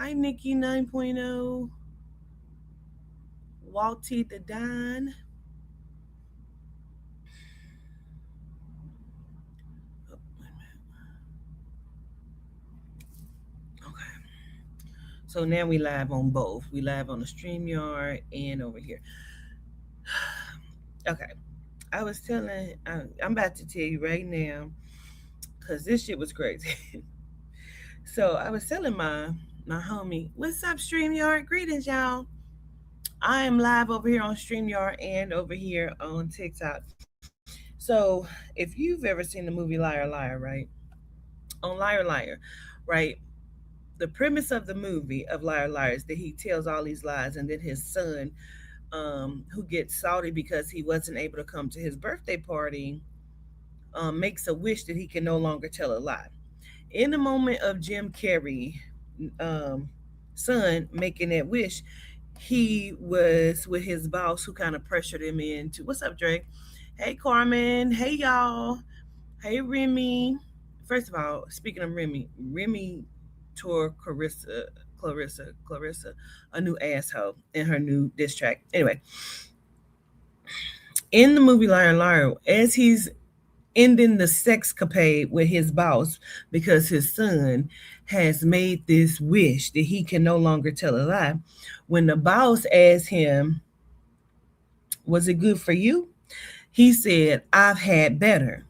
Hi, Nikki 9.0. Walty the Don. Oh, okay. So now we live on both. We live on the StreamYard and over here. Okay. I'm about to tell you right now, because this shit was crazy. So I was telling my homie, what's up, StreamYard? Greetings, y'all. I am live over here on StreamYard and over here on TikTok. So if you've ever seen the movie Liar Liar, right? On Liar Liar, right? The premise of the movie of Liar Liar is that he tells all these lies, and then his son, who gets salty because he wasn't able to come to his birthday party, makes a wish that he can no longer tell a lie. In the moment of Jim Carrey, um, son making that wish, he was with his boss who kind of pressured him into, what's up, Drake? Hey, Carmen. Hey, y'all. Hey, Remy. First of all, speaking of Remy tore Clarissa a new asshole in her new diss track. Anyway, in the movie Liar Liar, as he's ending the sexcapade with his boss because his son has made this wish that he can no longer tell a lie, when the boss asked him, was it good for you? He said, I've had better.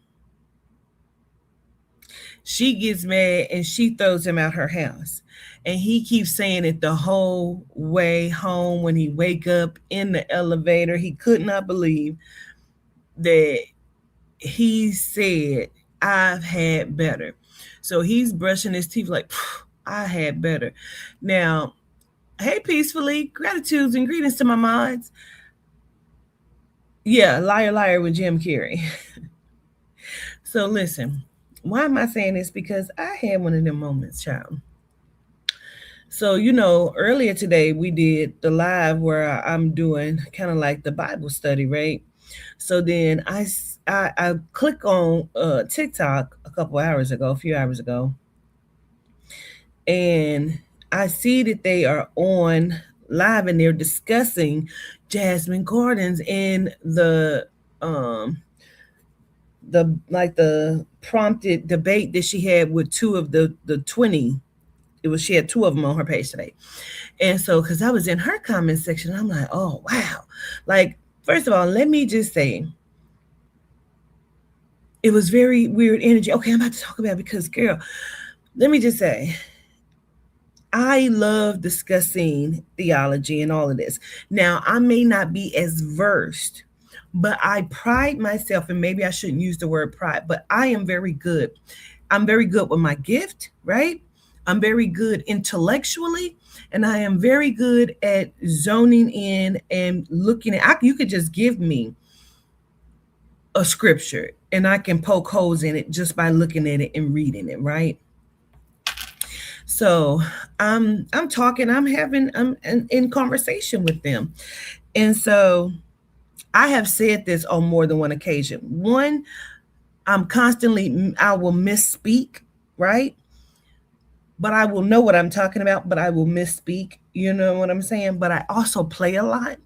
She gets mad and she throws him out her house. And he keeps saying it the whole way home. When he wake up in the elevator, he could not believe that he said, I've had better. So he's brushing his teeth like, I had better. Now, hey, peacefully, gratitudes and greetings to my mods. Yeah, Liar Liar with Jim Carrey. So listen, why am I saying this? Because I had one of them moments, child. So, earlier today we did the live where I'm doing kind of like the Bible study, right? So then I click on TikTok a few hours ago, and I see that they are on live and they're discussing Jasmine Gardens in um the prompted debate that she had with two of the 20. She had two of them on her page today. And so, because I was in her comment section, I'm like, oh, wow. Like, first of all, let me just say, it was very weird energy. Okay, I'm about to talk about it because, girl, let me just say, I love discussing theology and all of this. Now, I may not be as versed, but I pride myself, and maybe I shouldn't use the word pride, but I am very good. I'm very good with my gift, right? I'm very good intellectually, and I am very good at zoning in and looking at. You could just give me a scripture, and I can poke holes in it just by looking at it and reading it, right? So I'm talking, I'm in conversation with them. And so I have said this on more than one occasion. One, I will misspeak, right? But I will know what I'm talking about, but I will misspeak. You know what I'm saying? But I also play a lot.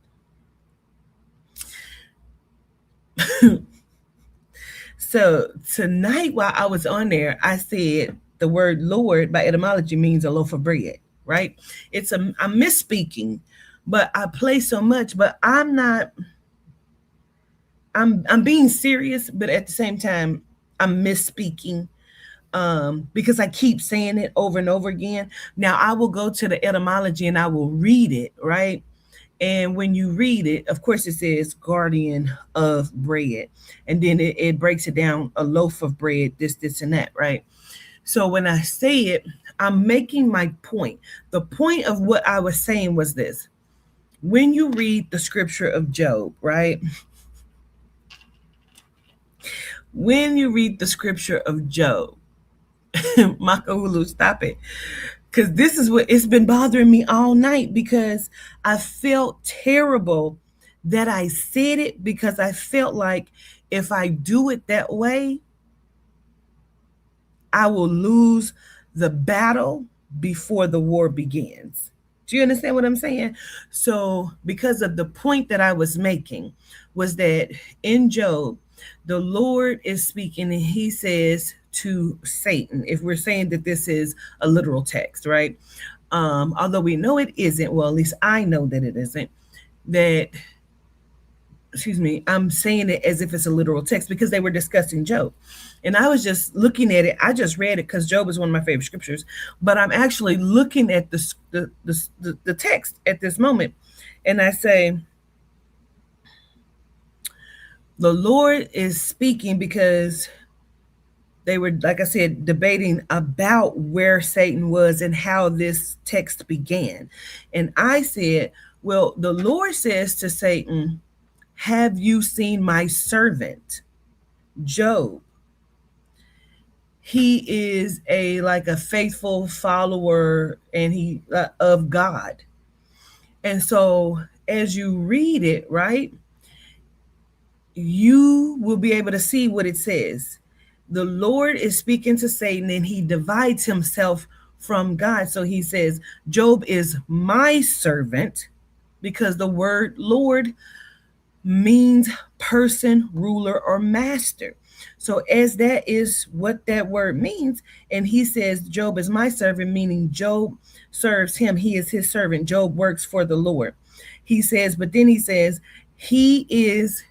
So tonight, while I was on there, I said the word Lord by etymology means a loaf of bread, right? I'm misspeaking, but I play so much, but I'm not. I'm being serious, but at the same time, I'm misspeaking because I keep saying it over and over again. Now I will go to the etymology and I will read it, right? And when you read it, of course, it says guardian of bread. And then it breaks it down, a loaf of bread, this, and that, right? So when I say it, I'm making my point. The point of what I was saying was this. When you read the scripture of Job, right? When you read the scripture of Job, Makahulu, stop it. Because this is what it's been bothering me all night because I felt terrible that I said it because I felt like if I do it that way, I will lose the battle before the war begins. Do you understand what I'm saying? So, because of the point that I was making, was that in Job, the Lord is speaking and he says to Satan, if we're saying that this is a literal text, right? Although we know it isn't, well, at least I know that it isn't, that, excuse me, I'm saying it as if it's a literal text because they were discussing Job. And I was just looking at it. I just read it because Job is one of my favorite scriptures, but I'm actually looking at the text at this moment. And I say, the Lord is speaking because they were, like I said, debating about where Satan was and how this text began. And I said, well, the Lord says to Satan, have you seen my servant Job? He is a faithful follower and he of God. And so as you read it, right, you will be able to see what it says. The Lord is speaking to Satan and he divides himself from God. So he says, Job is my servant, because the word Lord means person, ruler, or master. So as that is what that word means, and he says, Job is my servant, meaning Job serves him. He is his servant. Job works for the Lord. He says, but then he says, he is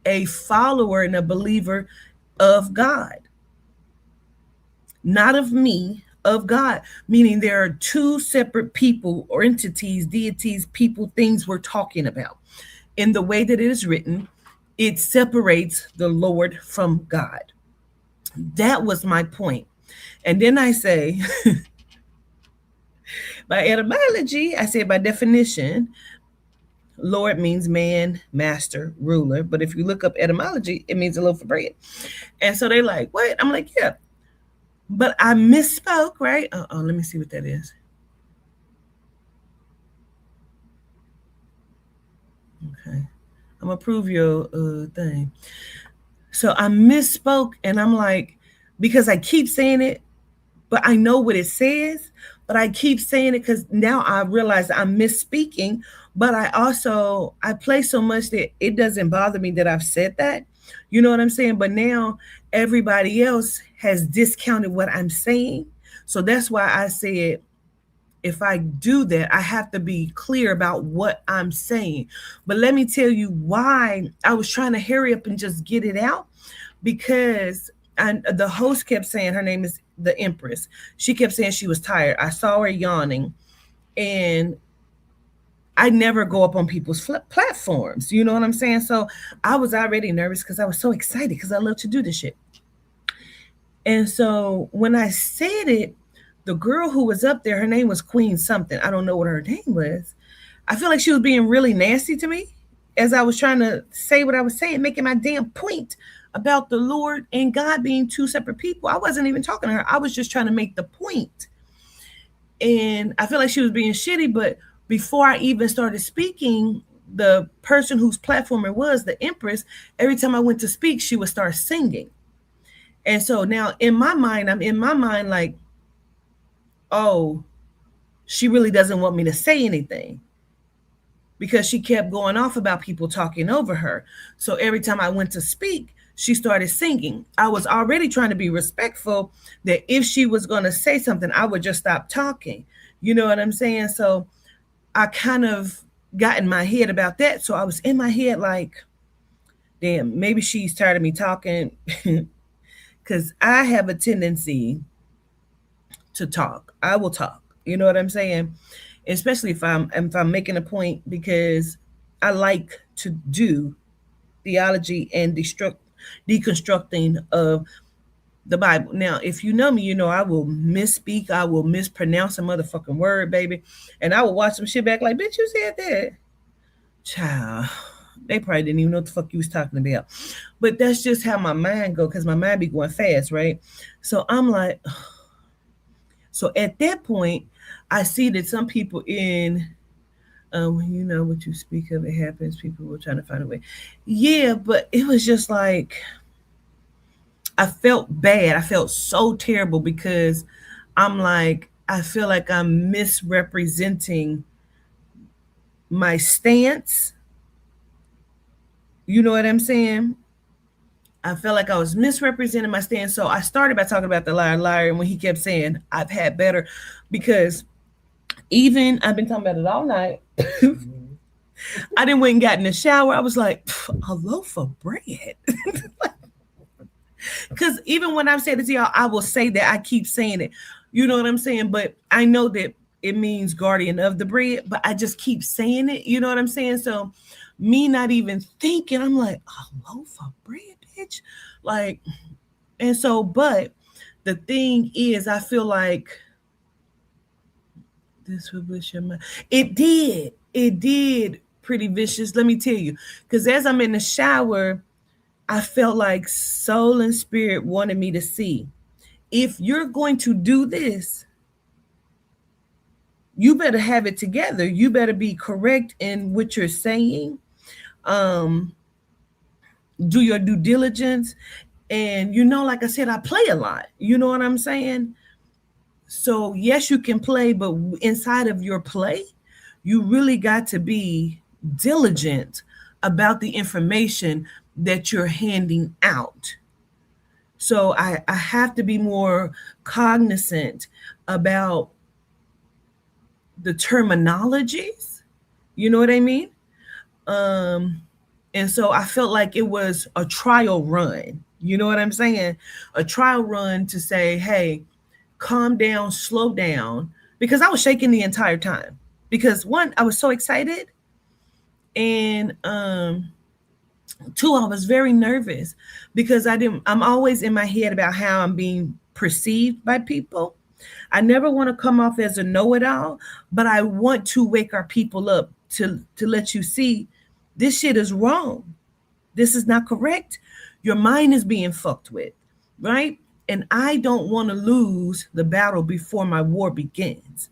a follower and a believer of God, not of me, of God, meaning there are two separate people or entities, deities, people, things we're talking about. In the way that it is written, it separates the Lord from God. That was my point. And then I say, by etymology, I say by definition, Lord means man, master, ruler. But if you look up etymology, it means a loaf of bread. And so they're like, what? I'm like, yeah. But I misspoke, right? Let me see what that is. Okay. I'm going to prove your thing. So I misspoke and I'm like, because I keep saying it, but I know what it says, but I keep saying it because now I realize I'm misspeaking. But I play so much that it doesn't bother me that I've said that. You know what I'm saying? But now everybody else has discounted what I'm saying. So that's why I said, if I do that, I have to be clear about what I'm saying. But let me tell you why I was trying to hurry up and just get it out, because the host kept saying, her name is the Empress. She kept saying she was tired. I saw her yawning, and I never go up on people's platforms. You know what I'm saying? So I was already nervous because I was so excited because I love to do this shit. And so when I said it, the girl who was up there, her name was Queen something. I don't know what her name was. I feel like she was being really nasty to me as I was trying to say what I was saying, making my damn point about the Lord and God being two separate people. I wasn't even talking to her. I was just trying to make the point. And I feel like she was being shitty, but before I even started speaking, the person whose platform it was, the Empress, every time I went to speak, she would start singing. And so now I'm in my mind like, oh, she really doesn't want me to say anything, because she kept going off about people talking over her. So every time I went to speak, she started singing. I was already trying to be respectful that if she was going to say something, I would just stop talking. You know what I'm saying? So I kind of got in my head about that. So I was in my head like, damn, maybe she's tired of me talking, because I have a tendency to talk. I will talk. You know what I'm saying? Especially if I'm making a point, because I like to do theology and deconstructing of the Bible. Now, if you know me, you know I will misspeak, I will mispronounce a motherfucking word, baby, and I will watch some shit back like, bitch, you said that, child. They probably didn't even know what the fuck you was talking about. But that's just how my mind go, because my mind be going fast, right? So I'm like, so at that point, I see that some people in, you know, what you speak of, it happens. People were trying to find a way. Yeah, but it was just like, I felt bad. I felt so terrible, because I'm like, I feel like I'm misrepresenting my stance. You know what I'm saying? I felt like I was misrepresenting my stance. So I started by talking about the liar, liar. And when he kept saying, I've had better, because even I've been talking about it all night. I didn't went and got in the shower. I was like, a loaf of bread. Because even when I've said it to y'all, I will say that I keep saying it. You know what I'm saying? But I know that it means guardian of the bread, but I just keep saying it. You know what I'm saying? So me not even thinking, I'm like, a loaf of bread, bitch. Like, and so, but the thing is, I feel like this would wish your mind. It did. It did, pretty vicious. Let me tell you. Because as I'm in the shower, I felt like soul and spirit wanted me to see, if you're going to do this, you better have it together. You better be correct in what you're saying. Um, do your due diligence. And like I said, I play a lot. You know what I'm saying? So yes, you can play, but inside of your play, you really got to be diligent about the information that you're handing out. So I have to be more cognizant about the terminologies. You know what I mean? Um, and so I felt like it was a trial run. You know what I'm saying? A trial run to say, hey, calm down, slow down, because I was shaking the entire time. Because one, I was so excited, and two, I was very nervous because I'm always in my head about how I'm being perceived by people. I never want to come off as a know-it-all, but I want to wake our people up to let you see this shit is wrong. This is not correct. Your mind is being fucked with, right? And I don't want to lose the battle before my war begins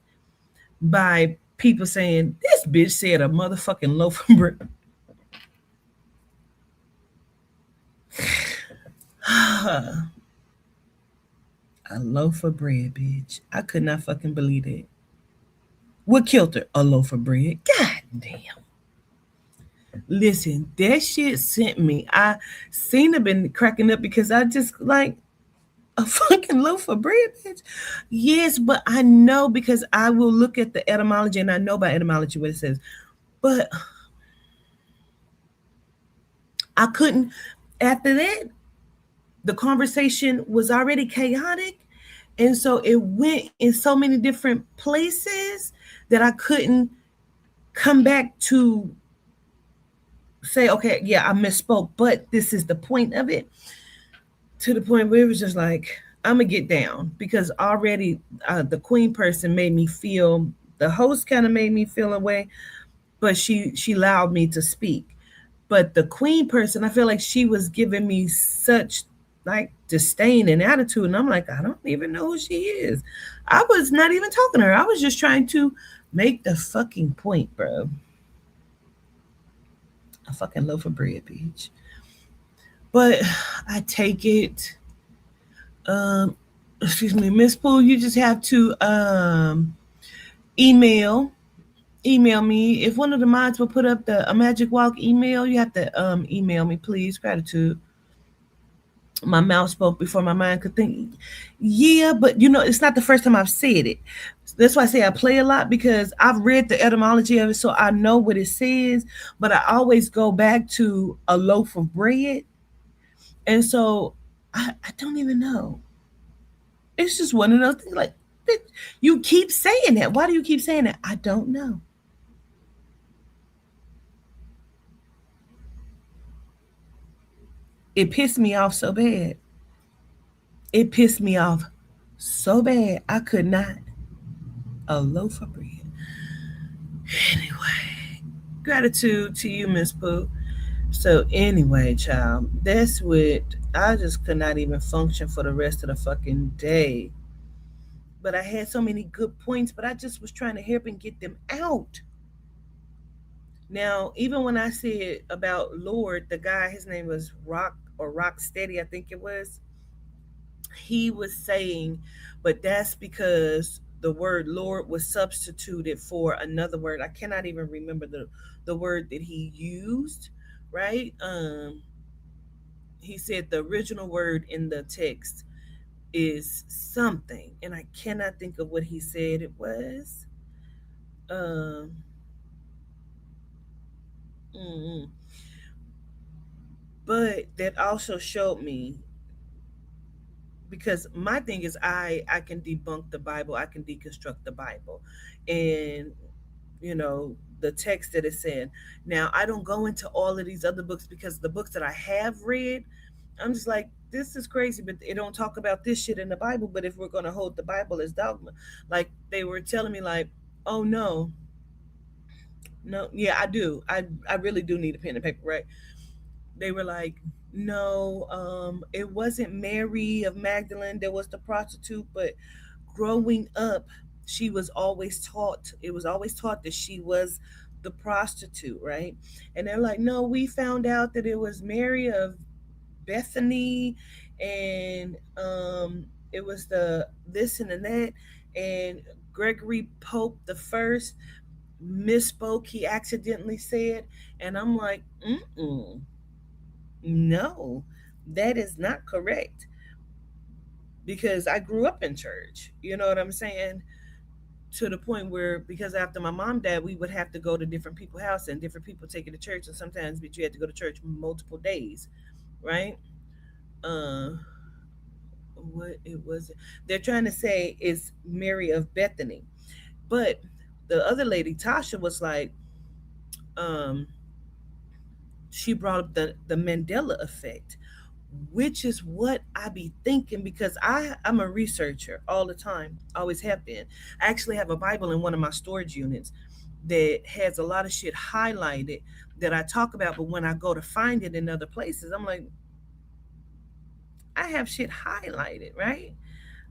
by people saying, this bitch said a motherfucking loaf of bread. A loaf of bread, bitch. I could not fucking believe it. What killed her? A loaf of bread. God damn. Listen, that shit sent me. I seen her been cracking up because I just like a fucking loaf of bread, bitch. Yes, but I know because I will look at the etymology and I know by etymology what it says. But I couldn't, after that, the conversation was already chaotic. And so it went in so many different places that I couldn't come back to say, okay, yeah, I misspoke, but this is the point of it. To the point where it was just like, I'm gonna get down because already the queen person made me feel, the host kind of made me feel a way, but she allowed me to speak. But the queen person, I feel like she was giving me such like disdain and attitude, and I'm like, I don't even know who she is. I was not even talking to her. I was just trying to make the fucking point, bro. A fucking loaf of bread, bitch. But I take it. Um, Excuse me, Miss Pooh. You just have to email email me. If one of the mods will put up the a magic walk email, you have to email me, please. Gratitude. My mouth spoke before my mind could think. Yeah, but it's not the first time I've said it. That's why I say I play a lot because I've read the etymology of it, so I know what it says. But I always go back to a loaf of bread, and so I don't even know. It's just one of those things. Like, you keep saying that. Why do you keep saying that? I don't know. It pissed me off so bad. It pissed me off so bad. I could not. A loaf of bread. Anyway, gratitude to you, Miss Pooh. So anyway, child, that's what I just could not even function for the rest of the fucking day. But I had so many good points, but I just was trying to help and get them out. Now, even when I said about Lord, the guy, his name was Rock or Rock I think it was. He was saying, but that's because the word Lord was substituted for another word. I cannot even remember the word that he used, right? He said the original word in the text is something, and I cannot think of what he said it was. Um, mm, but that also showed me, because my thing is I can debunk the Bible, I can deconstruct the Bible, and the text that it's in. Now I don't go into all of these other books because the books that I have read, I'm just like, this is crazy, but it don't talk about this shit in the Bible. But if we're gonna hold the Bible as dogma, like they were telling me, like, oh no, no, yeah, I do. I really do need a pen and paper, right? They were like, no, it wasn't Mary of Magdalene that was the prostitute, but growing up, she was always taught, it was always taught that she was the prostitute, right? And they're like, no, we found out that it was Mary of Bethany, and it was the this and the that, and Gregory Pope the first misspoke, he accidentally said. And I'm like, no, that is not correct, because I grew up in church. You know what I'm saying? To the point where, because after my mom died, we would have to go to different people's house and different people take you to church, and sometimes but you had to go to church multiple days, right? Uh, what it was, they're trying to say is Mary of Bethany, but the other lady Tasha was like, um, she brought up the Mandela effect, which is what I be thinking, because I'm a researcher all the time, always have been. I actually have a Bible in one of my storage units that has a lot of shit highlighted that I talk about, but when I go to find it in other places, I'm like, I have shit highlighted, right?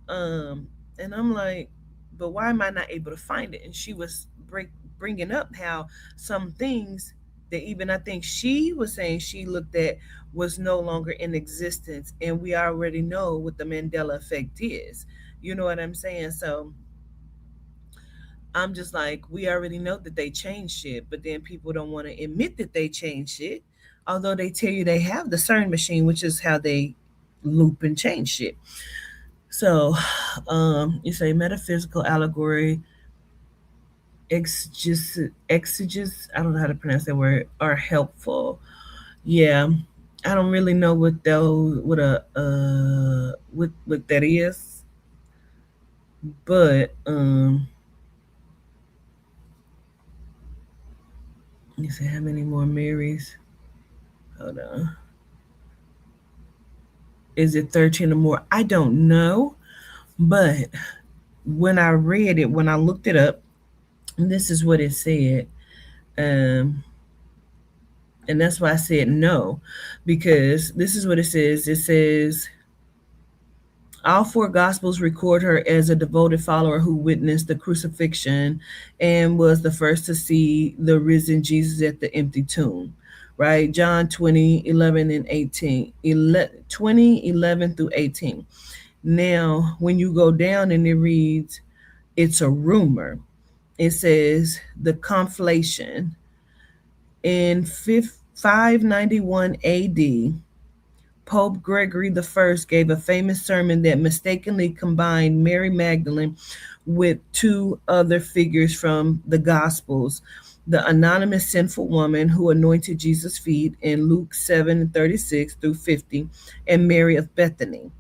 Um, and I'm like, but why am I not able to find it? And she was bringing up how some things that even I think she was saying she looked at was no longer in existence, and we already know what the Mandela effect is. You know what I'm saying? So I'm just like, we already know that they changed shit, but then people don't want to admit that they changed shit, although they tell you they have the CERN machine, which is how they loop and change shit. So, you say metaphysical allegory, exegesis, I don't know how to pronounce that word, are helpful. Yeah, I don't really know what that is, but you say how many more Marys? Hold on, is it 13 or more? I don't know, but when I read it, when I looked it up, this is what it said. Um, and that's why I said no, because this is what it says. It says all four Gospels record her as a devoted follower who witnessed the crucifixion and was the first to see the risen Jesus at the empty tomb. Right? John 20:11 and 18. 20:11 through 18. Now, when you go down and it reads, it's a rumor. It says the conflation. In 591 AD, Pope Gregory I gave a famous sermon that mistakenly combined Mary Magdalene with two other figures from the Gospels: the anonymous sinful woman who anointed Jesus' feet in Luke 7:36 through 50, and Mary of Bethany.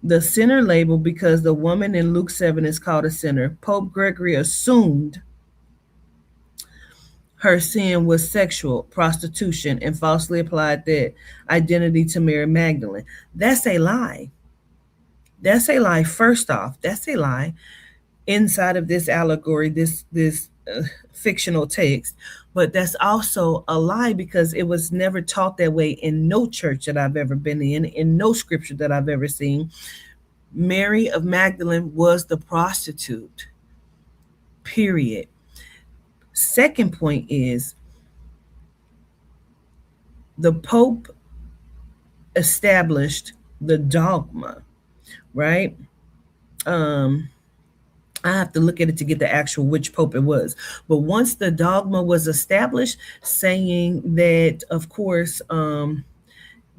The sinner label, because the woman in Luke 7 is called a sinner, Pope Gregory assumed her sin was sexual prostitution and falsely applied that identity to Mary Magdalene. That's a lie. That's a lie. First off, that's a lie. Inside of this allegory, this fictional text, but that's also a lie because it was never taught that way in no church that I've ever been in no scripture that I've ever seen. Mary of Magdalene was the prostitute. Period. Second point is the Pope established the dogma, right? Um, I have to look at it to get the actual which pope it was. But once the dogma was established, saying that, of course,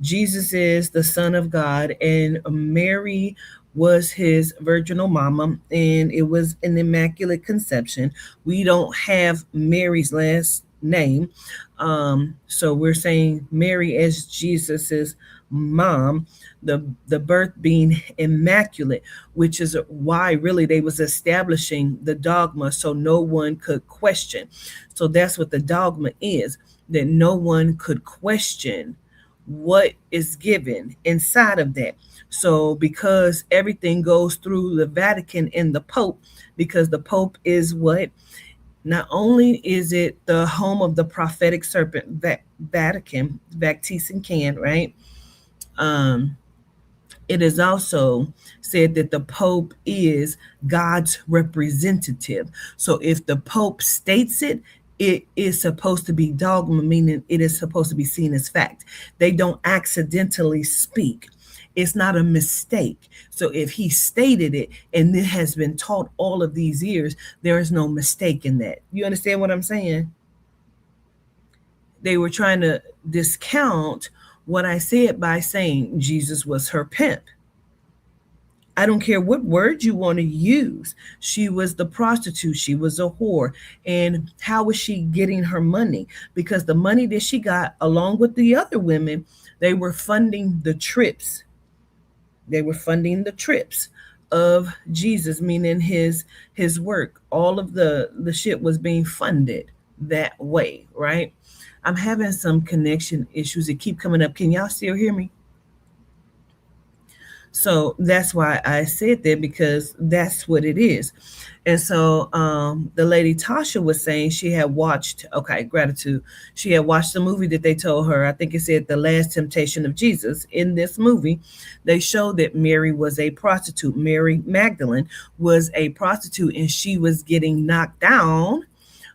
Jesus is the Son of God, and Mary was his virginal mama, and it was an immaculate conception. We don't have Mary's last name, so we're saying Mary as Jesus's mom. The birth being immaculate, which is why really they was establishing the dogma so no one could question. So that's what the dogma is, that no one could question what is given inside of that. So, because everything goes through the Vatican and the Pope, because the Pope is what? Not only is it the home of the prophetic serpent, Vatican, Vatican can, right? Um, it is also said that the Pope is God's representative. So if the Pope states it, it is supposed to be dogma, meaning it is supposed to be seen as fact. They don't accidentally speak. It's not a mistake. So if he stated it and it has been taught all of these years, there is no mistake in that. You understand what I'm saying? They were trying to discount what I said by saying Jesus was her pimp. I don't care what word you want to use. She was the prostitute. She was a whore. And how was she getting her money? Because the money that she got, along with the other women, they were funding the trips. They were funding the trips of Jesus, meaning his work. All of the shit was being funded that way, right? I'm having some connection issues that keep coming up. Can y'all still hear me? So that's why I said that, because that's what it is. And so the lady Tasha was saying she had watched, okay, gratitude. She had watched the movie that they told her. I think it said The Last Temptation of Jesus. In this movie, they showed that Mary was a prostitute. Mary Magdalene was a prostitute, and she was getting knocked down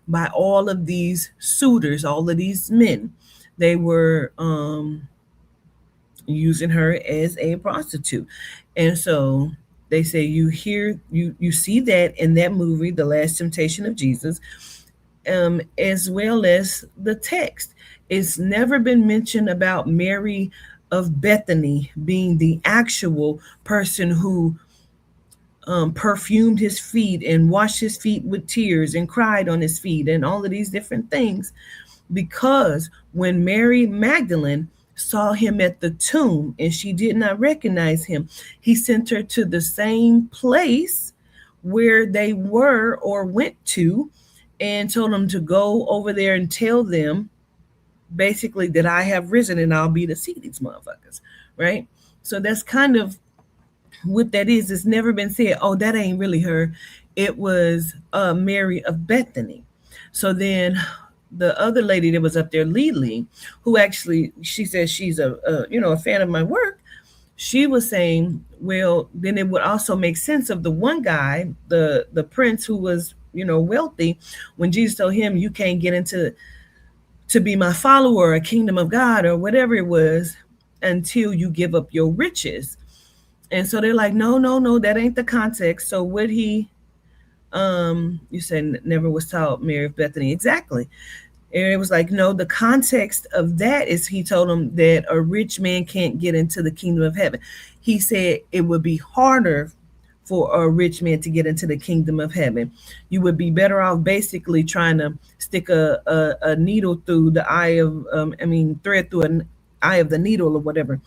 by all of these suitors, all of these men. They were using her as a prostitute. And so they say you see that in that movie, The Last Temptation of Jesus, as well as the text. It's never been mentioned about Mary of Bethany being the actual person who perfumed his feet and washed his feet with tears and cried on his feet and all of these different things. Because when Mary Magdalene saw him at the tomb and she did not recognize him, he sent her to the same place where they were or went to, and told them to go over there and tell them basically that I have risen and I'll be to see these motherfuckers, right? So that's kind of what that is. It's never been said, oh, that ain't really her. It was Mary of Bethany. So then the other lady that was up there, Lily, who actually, she says she's a fan of my work. She was saying, well, then it would also make sense of the one guy, the prince who was, wealthy, when Jesus told him, you can't get into to be my follower, a kingdom of God or whatever it was, until you give up your riches. And so they're like, no, no, no, that ain't the context. So what you said never was taught Mary of Bethany. Exactly. And it was like, no, the context of that is he told him that a rich man can't get into the kingdom of heaven. He said it would be harder for a rich man to get into the kingdom of heaven. You would be better off basically trying to stick a needle through the eye of, thread through an eye of the needle or whatever.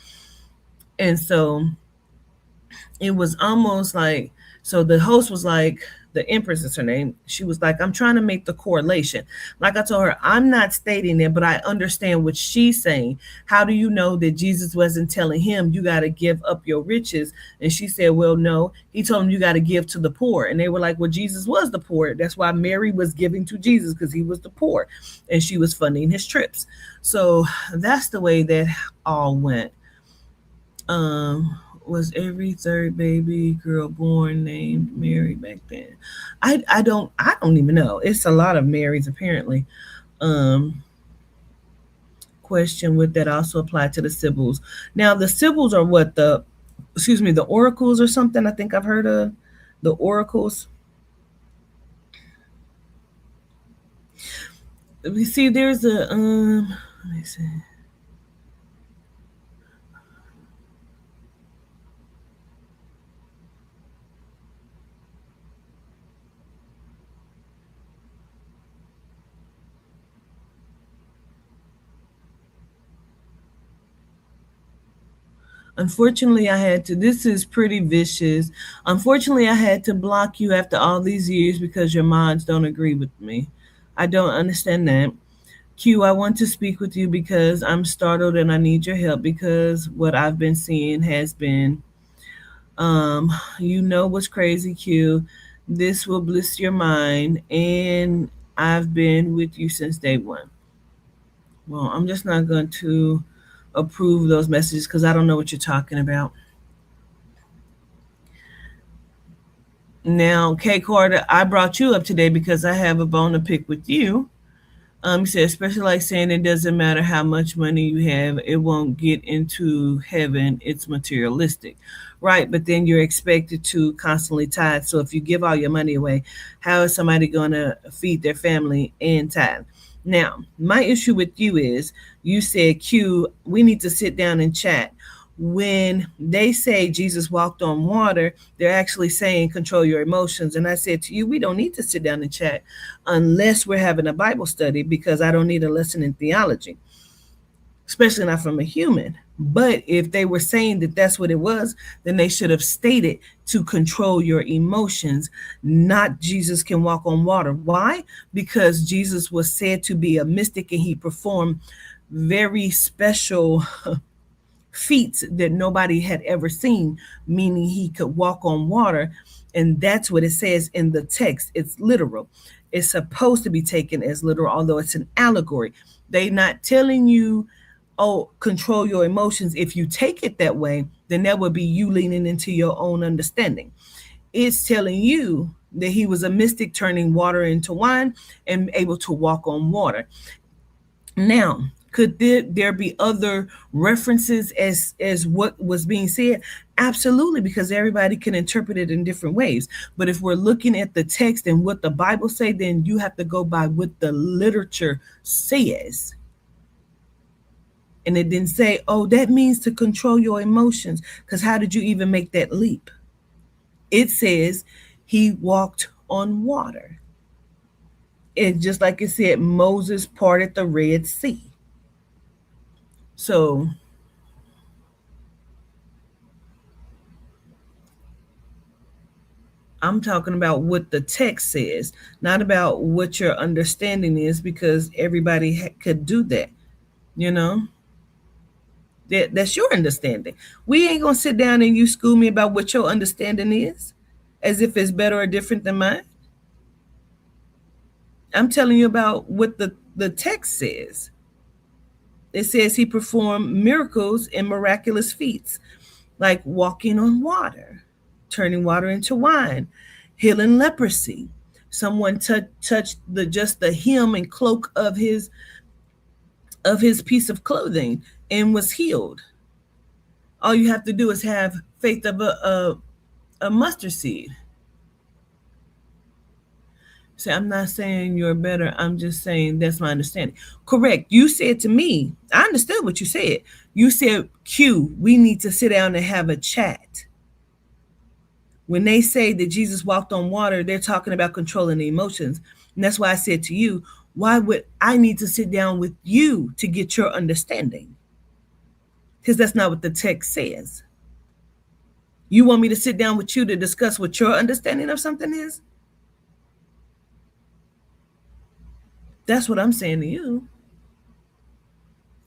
And so it was almost like, so the host was like, the Empress is her name. She was like, I'm trying to make the correlation. Like I told her, I'm not stating it, but I understand what she's saying. How do you know that Jesus wasn't telling him, you got to give up your riches? And she said, well, no, he told him you got to give to the poor. And they were like, well, Jesus was the poor. That's why Mary was giving to Jesus, because he was the poor and she was funding his trips. So that's the way that all went. Was every third baby girl born named Mary back then? I don't even know. It's a lot of Marys apparently. Question, would that also apply to the Sibyls? Now the Sibyls are what, the oracles or something? I think I've heard of the oracles. We see there's a let me see. Unfortunately, I had to. This is pretty vicious. Unfortunately, I had to block you after all these years because your mods don't agree with me. I don't understand that. Q, I want to speak with you because I'm startled and I need your help because what I've been seeing has been, um, you know what's crazy, Q. This will bliss your mind, and I've been with you since day one. Well, I'm just not going to approve those messages because I don't know what you're talking about. Now, Kay Carter, I brought you up today because I have a bone to pick with you. He said, especially like saying it doesn't matter how much money you have, it won't get into heaven. It's materialistic. Right. But then you're expected to constantly tithe. So if you give all your money away, how is somebody going to feed their family and tithe? Now, my issue with you is you said, Q, we need to sit down and chat. When they say Jesus walked on water, they're actually saying control your emotions. And I said to you, we don't need to sit down and chat unless we're having a Bible study because I don't need a lesson in theology, especially not from a human. But if they were saying that that's what it was, then they should have stated to control your emotions, not Jesus can walk on water. Why? Because Jesus was said to be a mystic and he performed very special feats that nobody had ever seen, meaning he could walk on water. And that's what it says in the text. It's literal. It's supposed to be taken as literal, although it's an allegory. They not telling you, oh, control your emotions. If you take it that way, then that would be you leaning into your own understanding. It's telling you that he was a mystic turning water into wine and able to walk on water. Now, could there be other references as what was being said? Absolutely, because everybody can interpret it in different ways. But if we're looking at the text and what the Bible say, then you have to go by what the literature says. And it didn't say, oh, that means to control your emotions. Because how did you even make that leap? It says he walked on water. And just like it said, Moses parted the Red Sea. So I'm talking about what the text says, not about what your understanding is, because everybody could do that. You know, that's your understanding. We ain't gonna sit down and you school me about what your understanding is, as if it's better or different than mine. I'm telling you about what the text says. It says he performed miracles and miraculous feats, like walking on water, turning water into wine, healing leprosy. Someone touched the hem and cloak of his piece of clothing and was healed. All you have to do is have faith of a mustard seed. So I'm not saying you're better. I'm just saying that's my understanding. Correct. You said to me, I understood what you said. You said, Q, we need to sit down and have a chat. When they say that Jesus walked on water, they're talking about controlling the emotions. And that's why I said to you, why would I need to sit down with you to get your understanding? Because that's not what the text says. You want me to sit down with you to discuss what your understanding of something is? That's what I'm saying to you.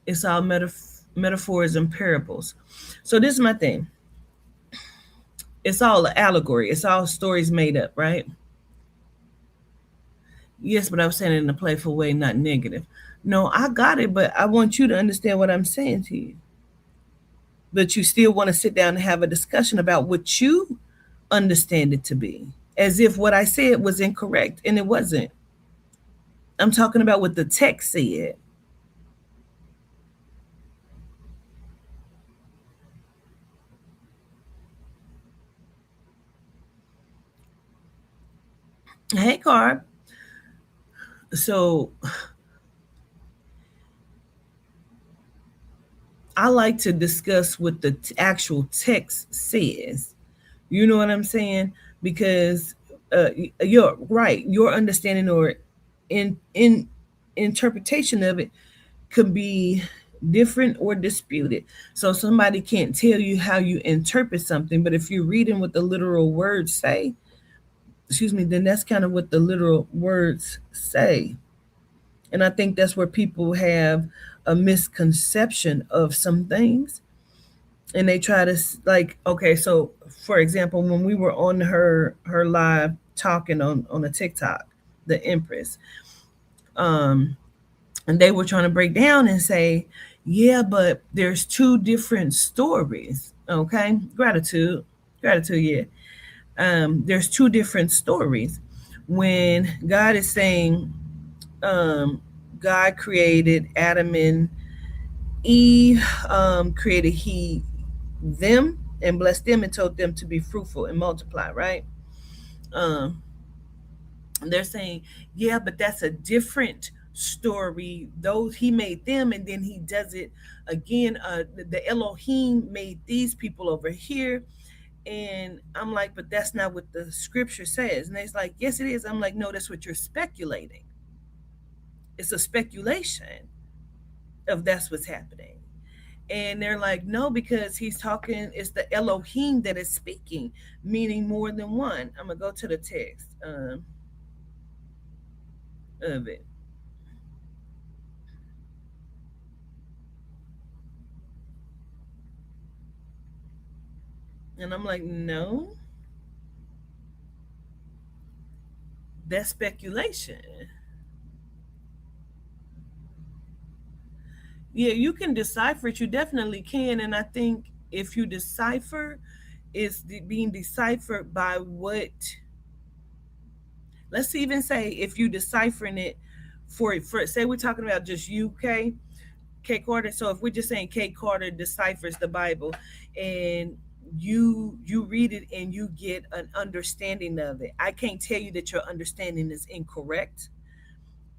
It's all metaphors and parables. So this is my thing. It's all an allegory. It's all stories made up, right? Yes, but I was saying it in a playful way, not negative. No, I got it, but I want you to understand what I'm saying to you. But you still want to sit down and have a discussion about what you understand it to be, as if what I said was incorrect, and it wasn't. I'm talking about what the text said. Hey, Carb. So I like to discuss what the actual text says. You know what I'm saying? Because you're right. Your understanding or in interpretation of it could be different or disputed. So somebody can't tell you how you interpret something, but if you're reading what the literal words say, excuse me, then that's kind of what the literal words say. And I think that's where people have a misconception of some things. And they try to like, okay, so for example, when we were on her live talking on a TikTok, the Empress, um, and they were trying to break down and say, yeah, but there's two different stories. Okay, gratitude, yeah. There's two different stories when God is saying, um, God created Adam and Eve, created he them and blessed them and told them to be fruitful and multiply, right? Um, they're saying, yeah, but that's a different story. Those he made them and then he does it again. The Elohim made these people over here. And I'm like, but that's not what the scripture says. And it's like, yes, it is. I'm like, no, that's what you're speculating. It's a speculation of that's what's happening. And they're like, no, because he's talking, it's the Elohim that is speaking, meaning more than one. I'm going to go to the text of it. And I'm like, no, that's speculation. Yeah, you can decipher it. You definitely can. And I think if you decipher, it's being deciphered by what, let's even say, if you deciphering it for say we're talking about just UK, K Carter. So if we're just saying K Carter deciphers the Bible and you read it and you get an understanding of it. I can't tell you that your understanding is incorrect.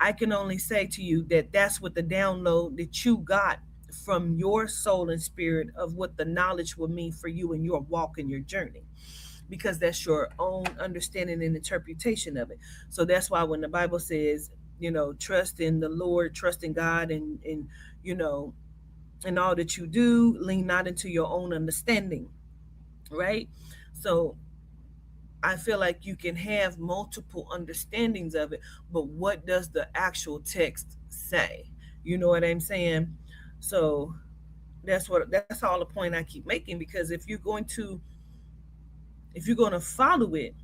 I can only say to you that that's what the download that you got from your soul and spirit of what the knowledge will mean for you in your walk and your journey, because that's your own understanding and interpretation of it. So that's why when the Bible says, trust in the Lord, trust in God, and you know, in all that you do, lean not into your own understanding, right? So I feel like you can have multiple understandings of it, but what does the actual text say? You know what I'm saying? So that's all the point I keep making, because if you're going to follow it,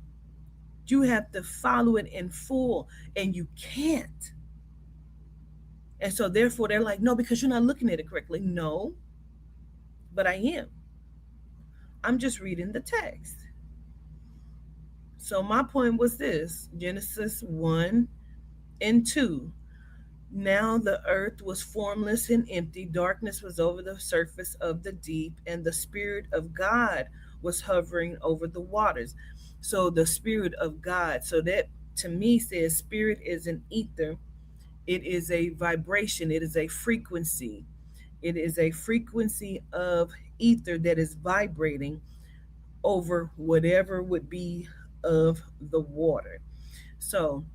you have to follow it in full, and you can't. And so therefore they're like, no, because you're not looking at it correctly. No, but I am. I'm just reading the text. So my point was this: Genesis 1 and 2. Now the earth was formless and empty, darkness was over the surface of the deep, and the Spirit of God was hovering over the waters. So the Spirit of God, so that to me says spirit is an ether, it is a vibration, it is a frequency. It is a frequency of ether that is vibrating over whatever would be of the water. So,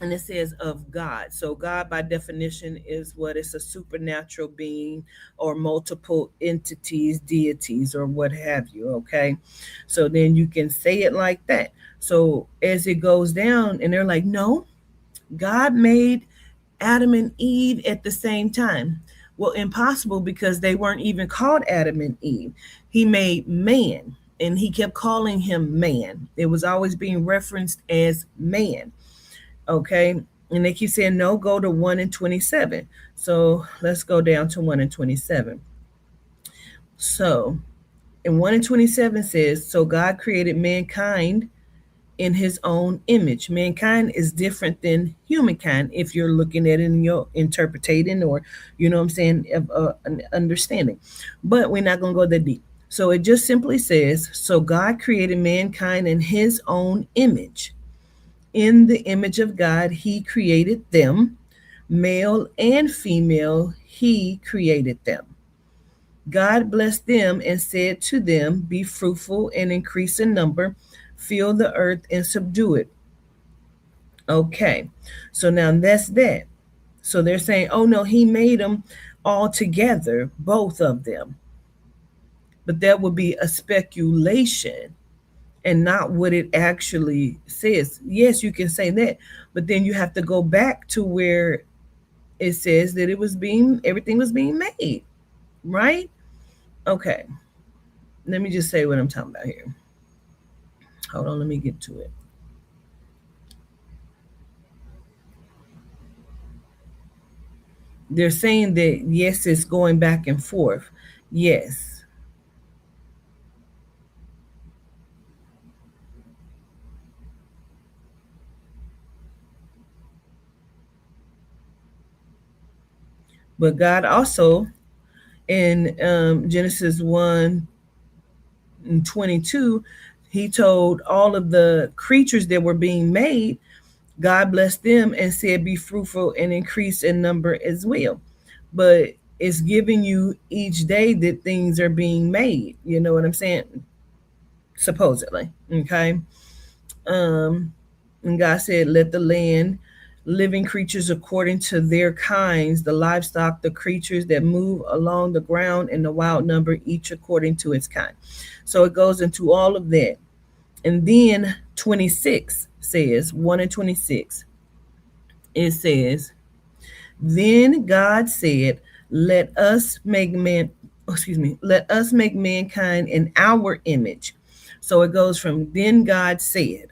and it says of God. So God by definition is what? It's a supernatural being or multiple entities, deities, or what have you. Okay. So then you can say it like that. So as it goes down, and they're like, no, God made Adam and Eve at the same time. Well, impossible, because they weren't even called Adam and Eve. He made man, and he kept calling him man. It was always being referenced as man. Okay. And they keep saying, no, go to 1 and 27. So let's go down to 1 and 27. So in 1 and 27 says, so God created mankind in his own image. Mankind is different than humankind if you're looking at it in your interpreting, or, you know what I'm saying, an understanding. But we're not going to go that deep. So it just simply says, so God created mankind in his own image. In the image of God, he created them, male and female, he created them. God blessed them and said to them, be fruitful and increase in number, fill the earth and subdue it. Okay, so now that's that. So they're saying, oh no, he made them all together, both of them. But that would be a speculation and not what it actually says. Yes, you can say that, but then you have to go back to where it says that everything was being made, right? Okay, let me just say what I'm talking about here. Hold on, let me get to it. They're saying that yes, it's going back and forth. Yes, but God also in Genesis 1 and 22, he told all of the creatures that were being made, God blessed them and said, be fruitful and increase in number as well. But it's giving you each day that things are being made. You know what I'm saying? Supposedly. Okay. Um, and God said, let the land, living creatures according to their kinds, the livestock, the creatures that move along the ground, and the wild number, each according to its kind. So it goes into all of that. And then 26 says, 1 and 26, it says, then God said, let us make man, excuse me, let us make mankind in our image. So it goes from then God said,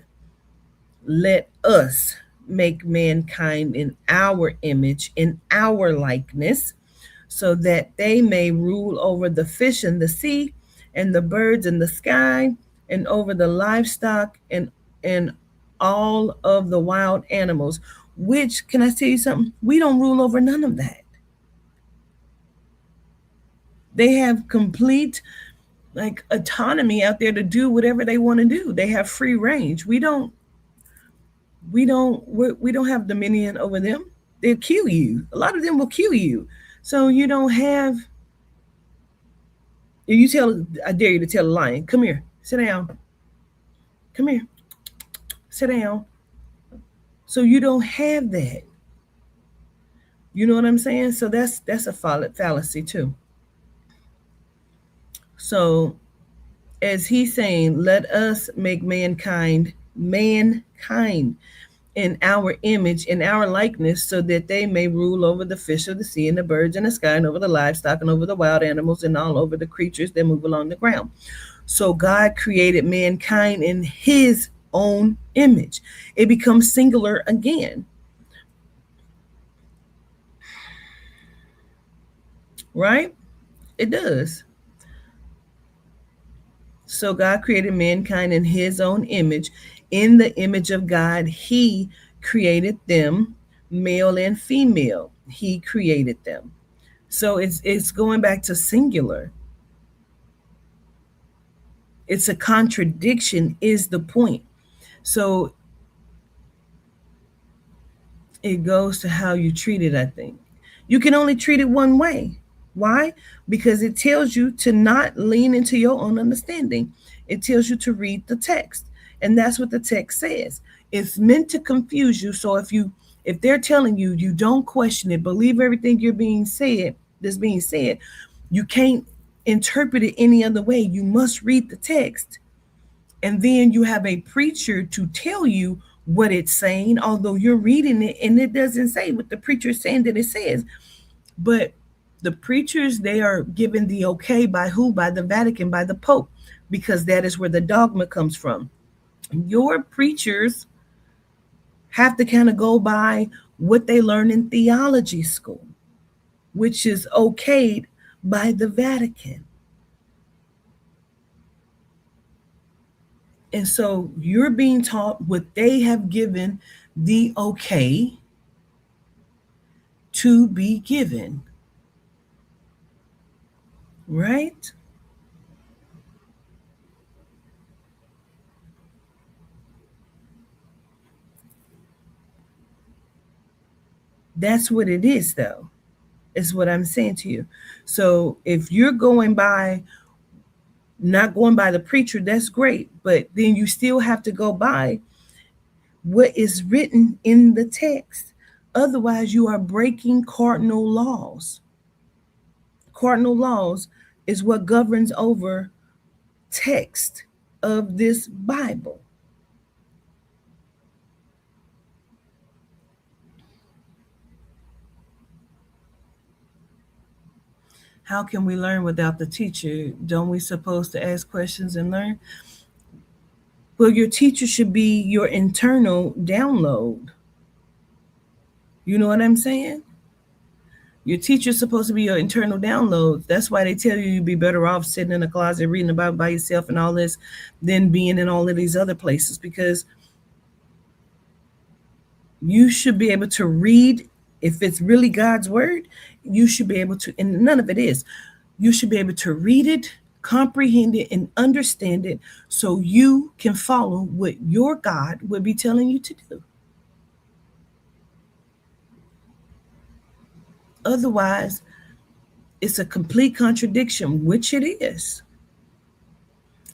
let us make mankind in our image, in our likeness, so that they may rule over the fish in the sea and the birds in the sky and over the livestock and all of the wild animals. Which, can I tell you something? We don't rule over none of that. They have complete like autonomy out there to do whatever they want to do. They have free range. We don't have dominion over them. They'll kill you. A lot of them will kill you. So you don't have. You tell. I dare you to tell a lion, "Come here, sit down. Come here, sit down." So you don't have that. You know what I'm saying? So that's a fallacy too. So as he's saying, let us make mankind in our image, in our likeness, so that they may rule over the fish of the sea and the birds in the sky and over the livestock and over the wild animals and all over the creatures that move along the ground. So God created mankind in his own image. It becomes singular again, right? It does. So God created mankind in his own image. In the image of God, he created them, male and female. He created them. So it's going back to singular. It's a contradiction is the point. So it goes to how you treat it, I think. You can only treat it one way. Why? Because it tells you to not lean into your own understanding. It tells you to read the text. And that's what the text says. It's meant to confuse you. So if they're telling you you don't question it, believe everything that's being said, you can't interpret it any other way. You must read the text. And then you have a preacher to tell you what it's saying, although you're reading it and it doesn't say what the preacher is saying that it says. But the preachers, they are given the okay by who? By the Vatican, by the Pope, because that is where the dogma comes from. Your preachers have to kind of go by what they learn in theology school, which is okayed by the Vatican. And so you're being taught what they have given the okay to be given, right? That's what it is, though. is what I'm saying to you. So if you're going by, not going by the preacher, that's great. But then you still have to go by what is written in the text. Otherwise, you are breaking cardinal laws. Cardinal laws is what governs over text of this Bible. How can we learn without the teacher? Don't we supposed to ask questions and learn? Well, your teacher should be your internal download. You know what I'm saying? Your teacher's supposed to be your internal downloads. That's why they tell you you'd be better off sitting in a closet reading the Bible by yourself and all this than being in all of these other places, because you should be able to read. If it's really God's word, you should be able to, and none of it is, you should be able to read it, comprehend it, and understand it so you can follow what your God would be telling you to do. Otherwise, it's a complete contradiction, which it is.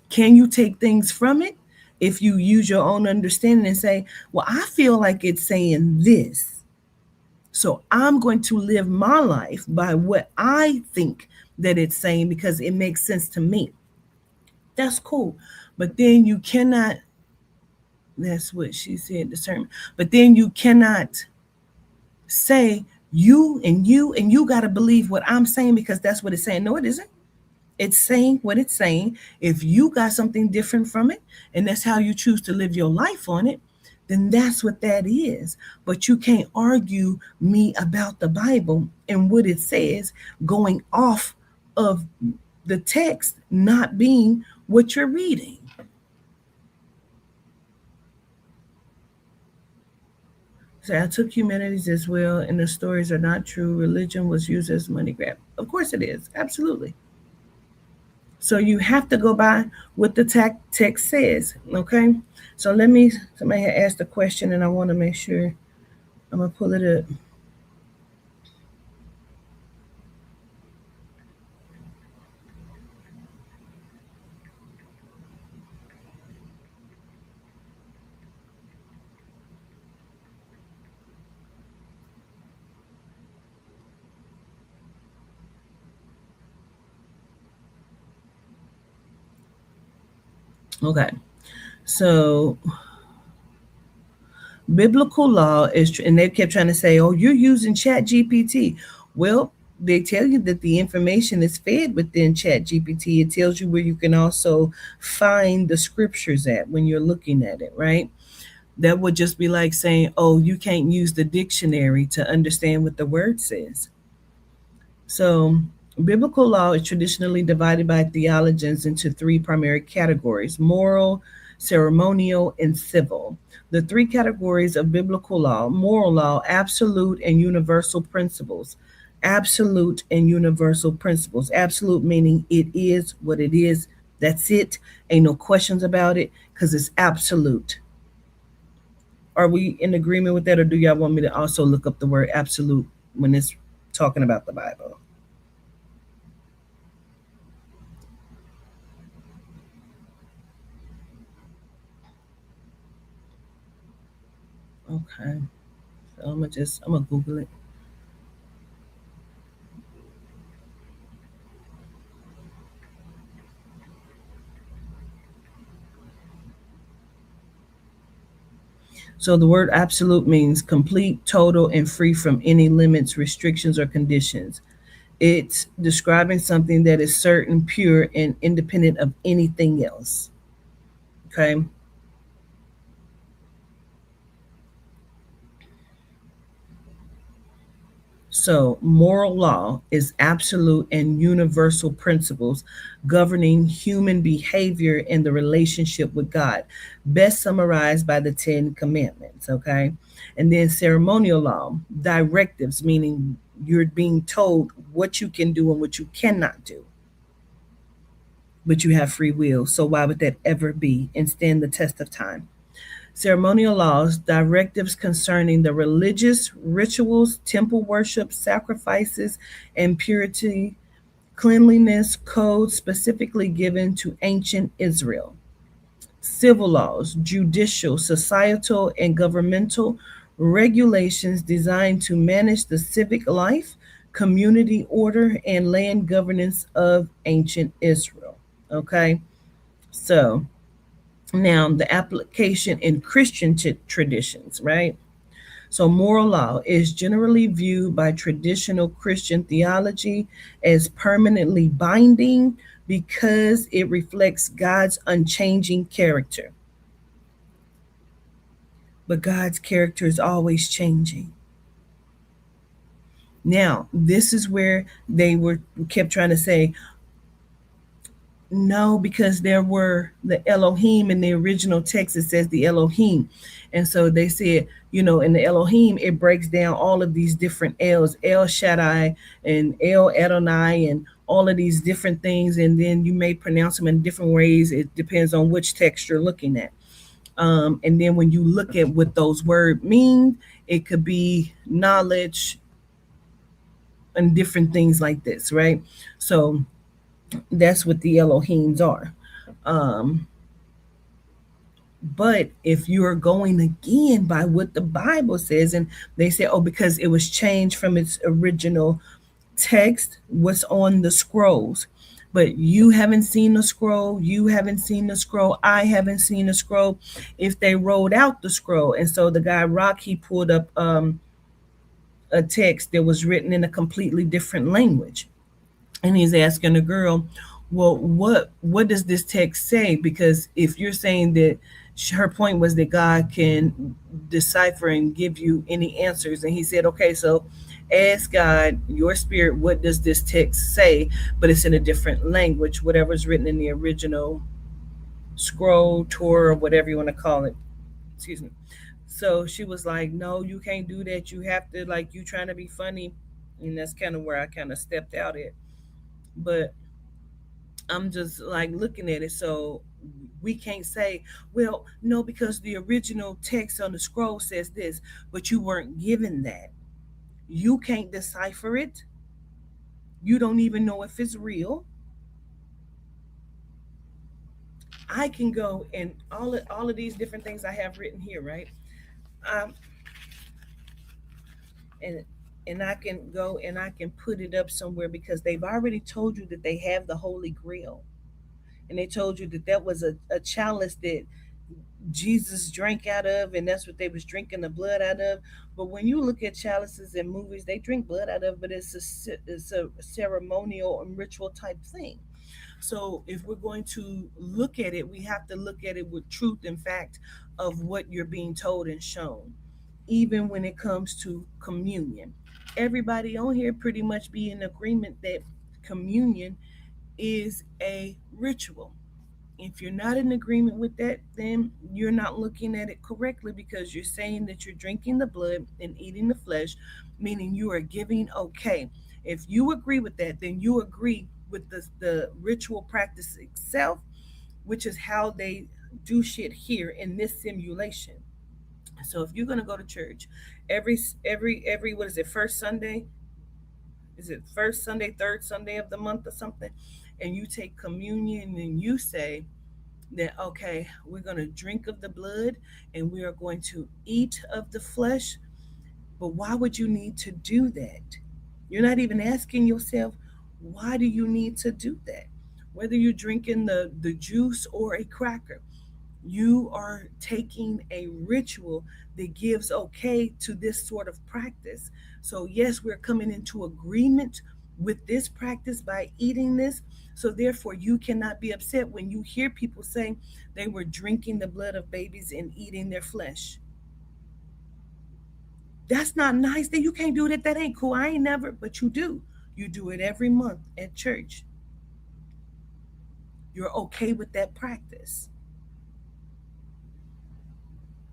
Can you take things from it? If you use your own understanding and say, well, I feel like it's saying this, so I'm going to live my life by what I think that it's saying because it makes sense to me. That's cool. But then you cannot, that's what she said, discernment. But then you cannot say you got to believe what I'm saying because that's what it's saying. No, it isn't. It's saying what it's saying. If you got something different from it, and that's how you choose to live your life on it, then that's what that is. But you can't argue me about the Bible and what it says going off of the text not being what you're reading. So I took humanities as well, and the stories are not true. Religion was used as money grab. Of course it is. Absolutely. So you have to go by what the text says. Okay. So somebody had asked a question and I want to make sure I'm going to pull it up. Okay. So biblical law is, and they kept trying to say, oh, you're using Chat GPT. Well, they tell you that the information is fed within Chat GPT. It tells you where you can also find the scriptures at when you're looking at it, right? That would just be like saying, oh, you can't use the dictionary to understand what the word says. So, biblical law is traditionally divided by theologians into three primary categories: moral, ceremonial, and civil. The three categories of biblical law: moral law, absolute and universal principles. Absolute and universal principles. Absolute meaning it is what it is. That's it. Ain't no questions about it because it's absolute. Are we in agreement with that, or do y'all want me to also look up the word absolute when it's talking about the Bible? Okay. So I'm gonna Google it. So the word absolute means complete, total, and free from any limits, restrictions, or conditions. It's describing something that is certain, pure, and independent of anything else. Okay. So, moral law is absolute and universal principles governing human behavior and the relationship with God, best summarized by the Ten Commandments. Okay. And then ceremonial law, directives, meaning you're being told what you can do and what you cannot do, but you have free will. So, why would that ever be and stand the test of time? Ceremonial laws, directives concerning the religious rituals, temple worship, sacrifices, and purity, cleanliness codes specifically given to ancient Israel. Civil laws, judicial, societal, and governmental regulations designed to manage the civic life, community order, and land governance of ancient Israel. Okay, so now the application in Christian traditions, right? So, moral law is generally viewed by traditional Christian theology as permanently binding because it reflects God's unchanging character. But God's character is always changing. Now, this is where they were kept trying to say, no, because there were the Elohim in the original text, it says the Elohim. And so they said, in the Elohim, it breaks down all of these different L's, El Shaddai and El Adonai, and all of these different things. And then you may pronounce them in different ways. It depends on which text you're looking at. And then when you look at what those words mean, it could be knowledge and different things like this, right? So that's what the Elohims are. Um, but if you're going again by what the Bible says, and they say, oh, because it was changed from its original text, what's on the scrolls. But you haven't seen the scroll, you haven't seen the scroll, I haven't seen the scroll. If they wrote out the scroll, and so the guy Rock, he pulled up a text that was written in a completely different language, and he's asking the girl, well, what does this text say? Because if you're saying that her point was that God can decipher and give you any answers, and he said, okay, so ask God, your spirit, what does this text say? But it's in a different language, whatever's written in the original scroll, Torah, or whatever you want to call it. Excuse me. So she was like, no, you can't do that. You have to, like, you trying to be funny. And that's kind of where I kind of stepped out at. But I'm just like looking at it. So we can't say, well, no, because the original text on the scroll says this, but you weren't given that. You can't decipher it. You don't even know if it's real. I can go and all of these different things I have written here, right? Um, and and I can go and I can put it up somewhere because they've already told you that they have the Holy Grail, and they told you that that was a chalice that Jesus drank out of, and that's what they was drinking the blood out of. But when you look at chalices in movies, they drink blood out of, but it's a ceremonial and ritual type thing. So if we're going to look at it, we have to look at it with truth and fact of what you're being told and shown. Even when it comes to communion, everybody on here pretty much be in agreement that communion is a ritual. If you're not in agreement with that, then you're not looking at it correctly because you're saying that you're drinking the blood and eating the flesh, meaning you are giving okay. If you agree with that, then you agree with the ritual practice itself, which is how they do shit here in this simulation. So if you're gonna go to church every what is it, first Sunday? Is it first Sunday, third Sunday of the month or something? And you take communion and you say, that okay, we're going to drink of the blood and we are going to eat of the flesh. But why would you need to do that? You're not even asking yourself, why do you need to do that? Whether you're drinking the juice or a cracker, you are taking a ritual that gives okay to this sort of practice. So yes, we're coming into agreement with this practice by eating this. So therefore you cannot be upset when you hear people saying they were drinking the blood of babies and eating their flesh. That's not nice. That you can't do that. That ain't cool. I ain't never, but you do. You do it every month at church. You're okay with that practice.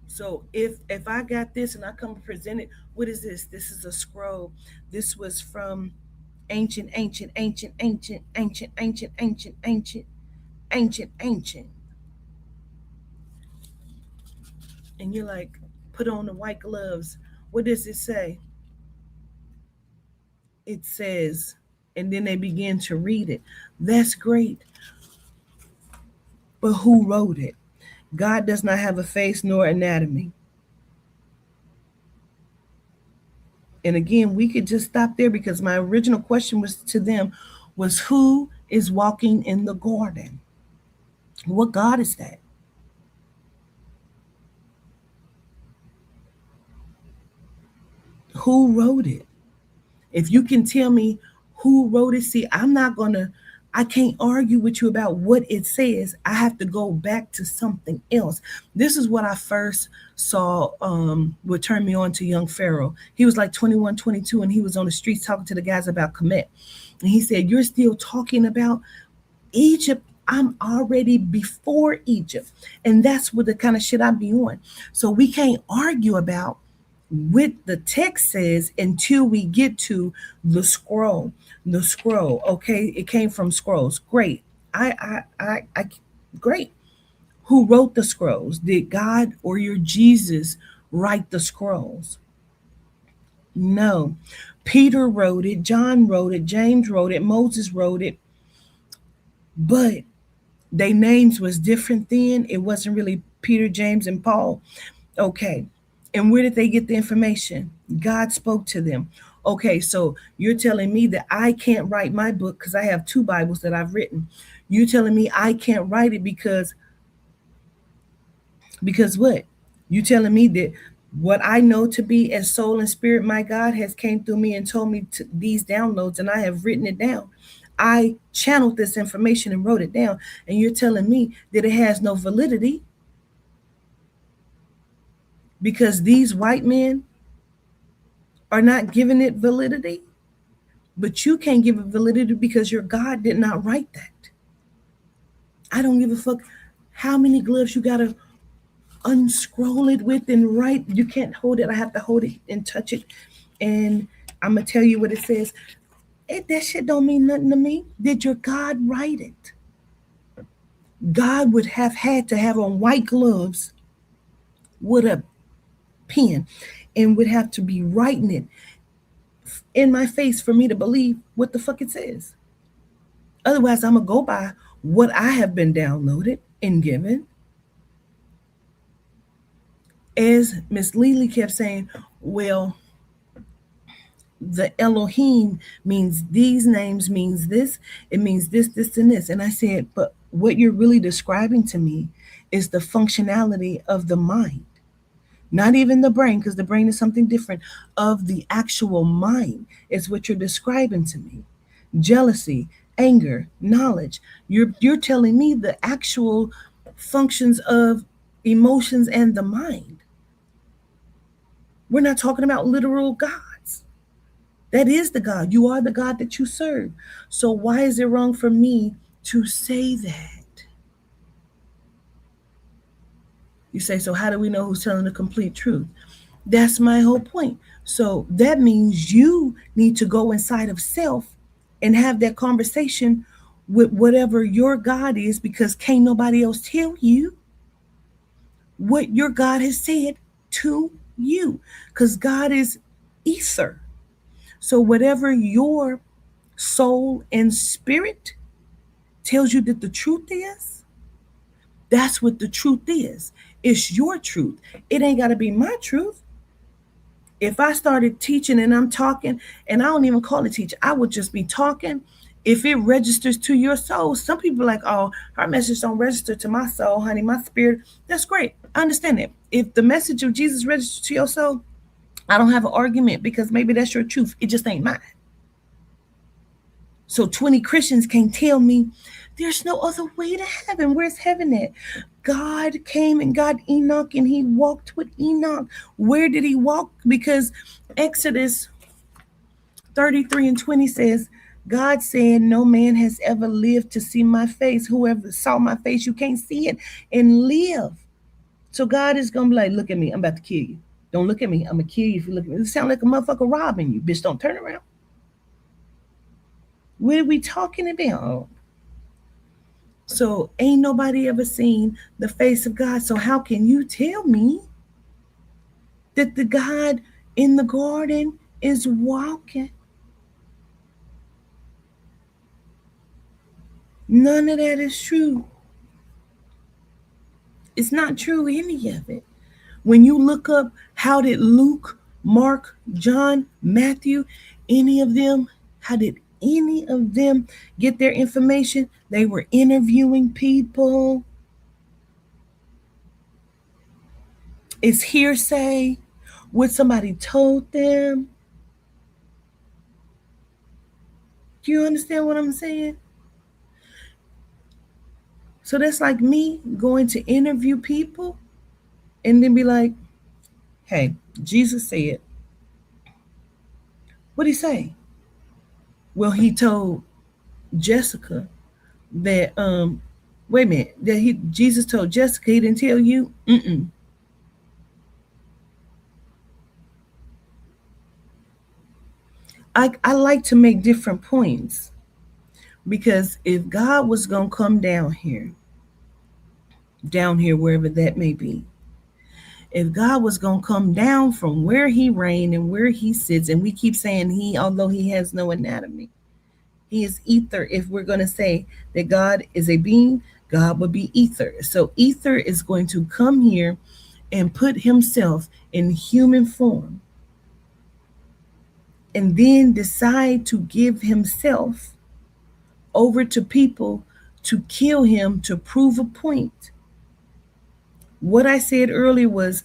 So if I got this and I come present it, what is this? This is a scroll. This was from ancient. And you're like, put on the white gloves. What does it say? It says, and then they begin to read it. That's great. But who wrote it? God does not have a face nor anatomy. And again, we could just stop there because my original question was to them was who is walking in the garden? What God is that? Who wrote it? If you can tell me who wrote it, see, I can't argue with you about what it says. I have to go back to something else. This is what I first saw would turn me on to young Pharaoh. He was like 21, 22, and he was on the streets talking to the guys about Kemet. And he said, "You're still talking about Egypt. I'm already before Egypt." And that's what the kind of shit I be on. So we can't argue about what the text says until we get to the scroll. The scroll, okay, it came from scrolls. Great. I great. Who wrote the scrolls? Did God or your Jesus write the scrolls? No. Peter wrote it, John wrote it, James wrote it, Moses wrote it, but their names was different then. It wasn't really Peter, James, and Paul. Okay. And where did they get the information? God spoke to them. Okay, so you're telling me that I can't write my book because I have two Bibles that I've written. You're telling me I can't write it because what? You telling me that what I know to be as soul and spirit, my God has came through me and told me these downloads, and I have written it down. I channeled this information and wrote it down, and you're telling me that it has no validity because these white men are not giving it validity, but you can't give it validity because your God did not write that. I don't give a fuck how many gloves you gotta unscroll it with and write. You can't hold it. I have to hold it and touch it. And I'm gonna tell you what it says. That shit don't mean nothing to me. Did your God write it? God would have had to have on white gloves with a pen and would have to be writing it in my face for me to believe what the fuck it says. Otherwise, I'm gonna go by what I have been downloaded and given. As Miss Lily kept saying, well, the Elohim means these names means this, it means this, this, and this. And I said, but what you're really describing to me is the functionality of the mind, not even the brain, because the brain is something different, of the actual mind is what you're describing to me. Jealousy, anger, knowledge. You're telling me the actual functions of emotions and the mind. We're not talking about literal gods. That is the God. You are the God that you serve. So why is it wrong for me to say that? You say, so how do we know who's telling the complete truth? That's my whole point. So that means you need to go inside of self and have that conversation with whatever your God is, because can't nobody else tell you what your God has said to you, because God is ether. So whatever your soul and spirit tells you that the truth is, that's what the truth is. It's your truth. It ain't got to be my truth. If I started teaching and I'm talking, and I don't even call it teach, I would just be talking. If it registers to your soul, some people are like, oh, her message don't register to my soul, honey, my spirit. That's great. I understand it. If the message of Jesus registers to your soul, I don't have an argument, because maybe that's your truth. It just ain't mine. So 20 Christians can't tell me there's no other way to heaven. Where's heaven at? God came and got Enoch and he walked with Enoch. Where did he walk? Because Exodus 33 and 20 says, God said, no man has ever lived to see my face. Whoever saw my face, you can't see it and live. So God is going to be like, look at me. I'm about to kill you. Don't look at me. I'm going to kill you if you look at me. It sounds like a motherfucker robbing you. Bitch, don't turn around. What are we talking about? So ain't nobody ever seen the face of God. So how can you tell me that the God in the garden is walking. None of that is true. It's not true, any of it. When you look up how did Luke, Mark, John, Matthew, any of them, how did any of them get their information? They were interviewing people. It's hearsay. What somebody told them. Do you understand what I'm saying? So that's like me going to interview people and then be like, hey, Jesus said, what'd he say? Well, he told Jessica that wait a minute, that he Jesus told Jessica, he didn't tell you? Mm-mm. I like to make different points because if God was gonna come down here wherever that may be, if God was gonna come down from where he reigned and where he sits, and we keep saying he, although he has no anatomy, he is ether. If we're gonna say that God is a being, God would be ether. So ether is going to come here and put himself in human form and then decide to give himself over to people to kill him to prove a point. What I said earlier was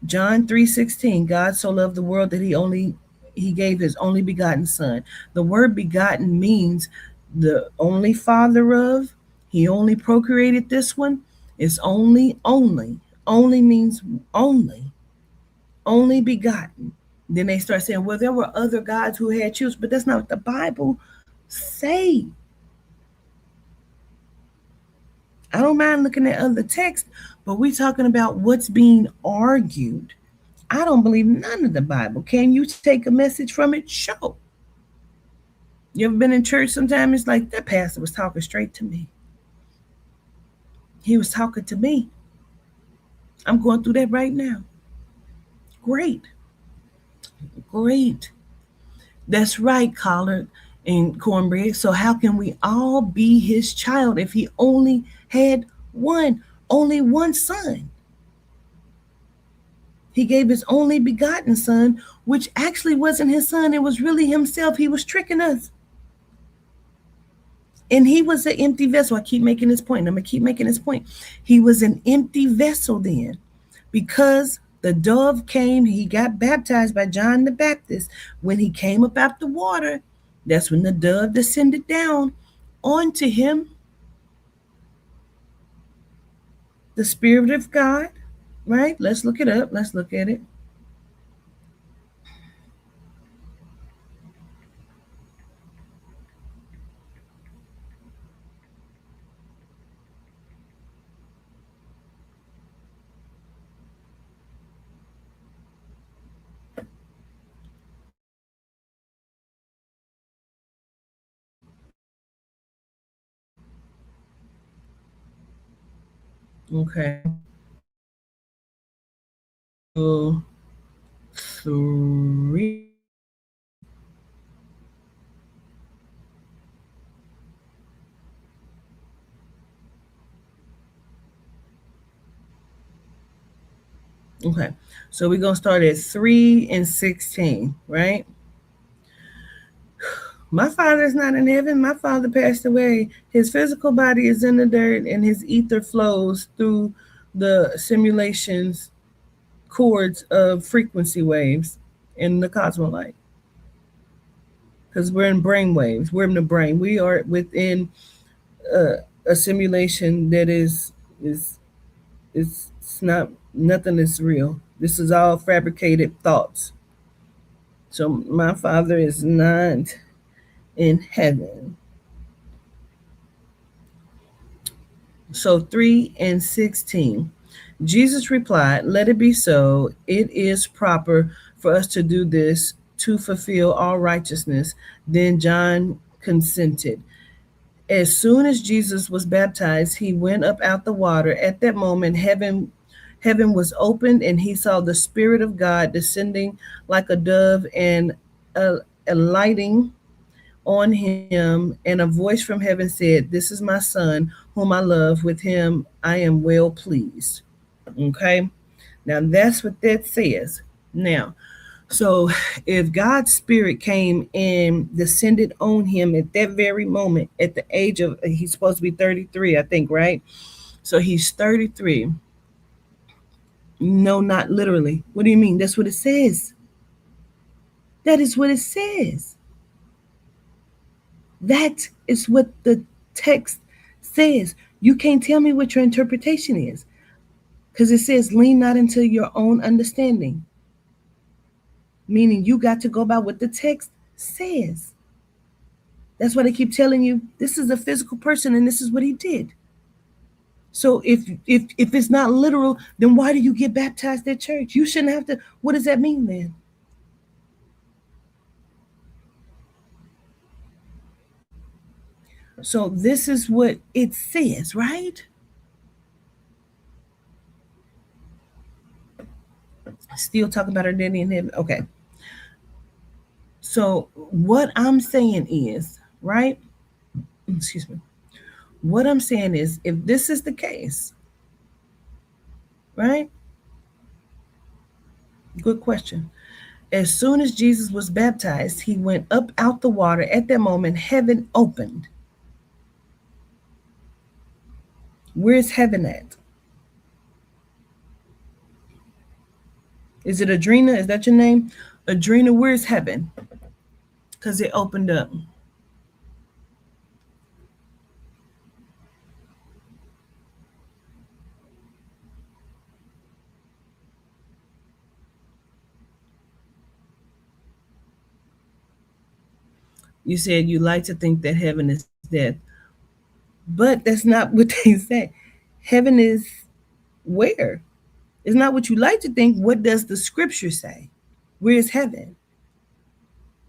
John 3:16, God so loved the world that he gave his only begotten son. The word begotten means the only father of, he only procreated this one. It's only means only begotten. Then they start saying, well, there were other gods who had children, but that's not what the Bible say. I don't mind looking at other texts, but we're talking about what's being argued. I don't believe none of the Bible. Can you take a message from it? Sure. You ever been in church sometime? It's like that pastor was talking straight to me. He was talking to me. I'm going through that right now. Great. Great. That's right, collard and cornbread. So how can we all be his child if he only had only one son? He gave his only begotten son, which actually wasn't his son. It was really himself. He was tricking us. And he was an empty vessel. I keep making this point. I'm going to keep making this point. He was an empty vessel then because the dove came. He got baptized by John the Baptist. When he came up out the water, that's when the dove descended down onto him. The Spirit of God, right? Let's look it up. Let's look at it. Okay. 3. Okay. So we're going to start at 3 and 16, right? My father is not in heaven. My father passed away. His physical body is in the dirt and his ether flows through the simulations chords of frequency waves in the cosmolite. Because we're in brain waves. We're in the brain. We are within a simulation that is it's not nothing is real. This is all fabricated thoughts. So my father is not in heaven. So 3 and 16. Jesus replied, let it be so. It is proper for us to do this to fulfill all righteousness. Then John consented. As soon as Jesus was baptized, he went up out the water. At that moment, heaven Heaven was opened, and he saw the Spirit of God descending like a dove and uh, alighting on him. And a voice from heaven said, "This is my Son, whom I love. With him I am well pleased." Okay, now that's what that says. Now, so if God's Spirit came and descended on him at that very moment, at the age of, he's supposed to be 33, I think, right? So he's 33. No, not literally. What do you mean? That's what it says. That is what it says. That is what the text says. You can't tell me what your interpretation is because it says, lean not into your own understanding, meaning you got to go by what the text says. That's why they keep telling you this is a physical person and this is what he did. So if it's not literal, then why do you get baptized at church? You shouldn't have to. What does that mean then? So this is what it says, right? Still talking about our daddy in heaven. Okay. So what I'm saying is, right? Excuse me. What I'm saying is, if this is the case, right? Good question. As soon as Jesus was baptized, he went up out the water. At that moment, heaven opened. Where's heaven at? Is it Adrena? Is that your name? Adrena, where's heaven? Because it opened up. You said you like to think that heaven is death, but that's not what they say. Heaven is where? It's not what you like to think. What does the scripture say? Where's heaven?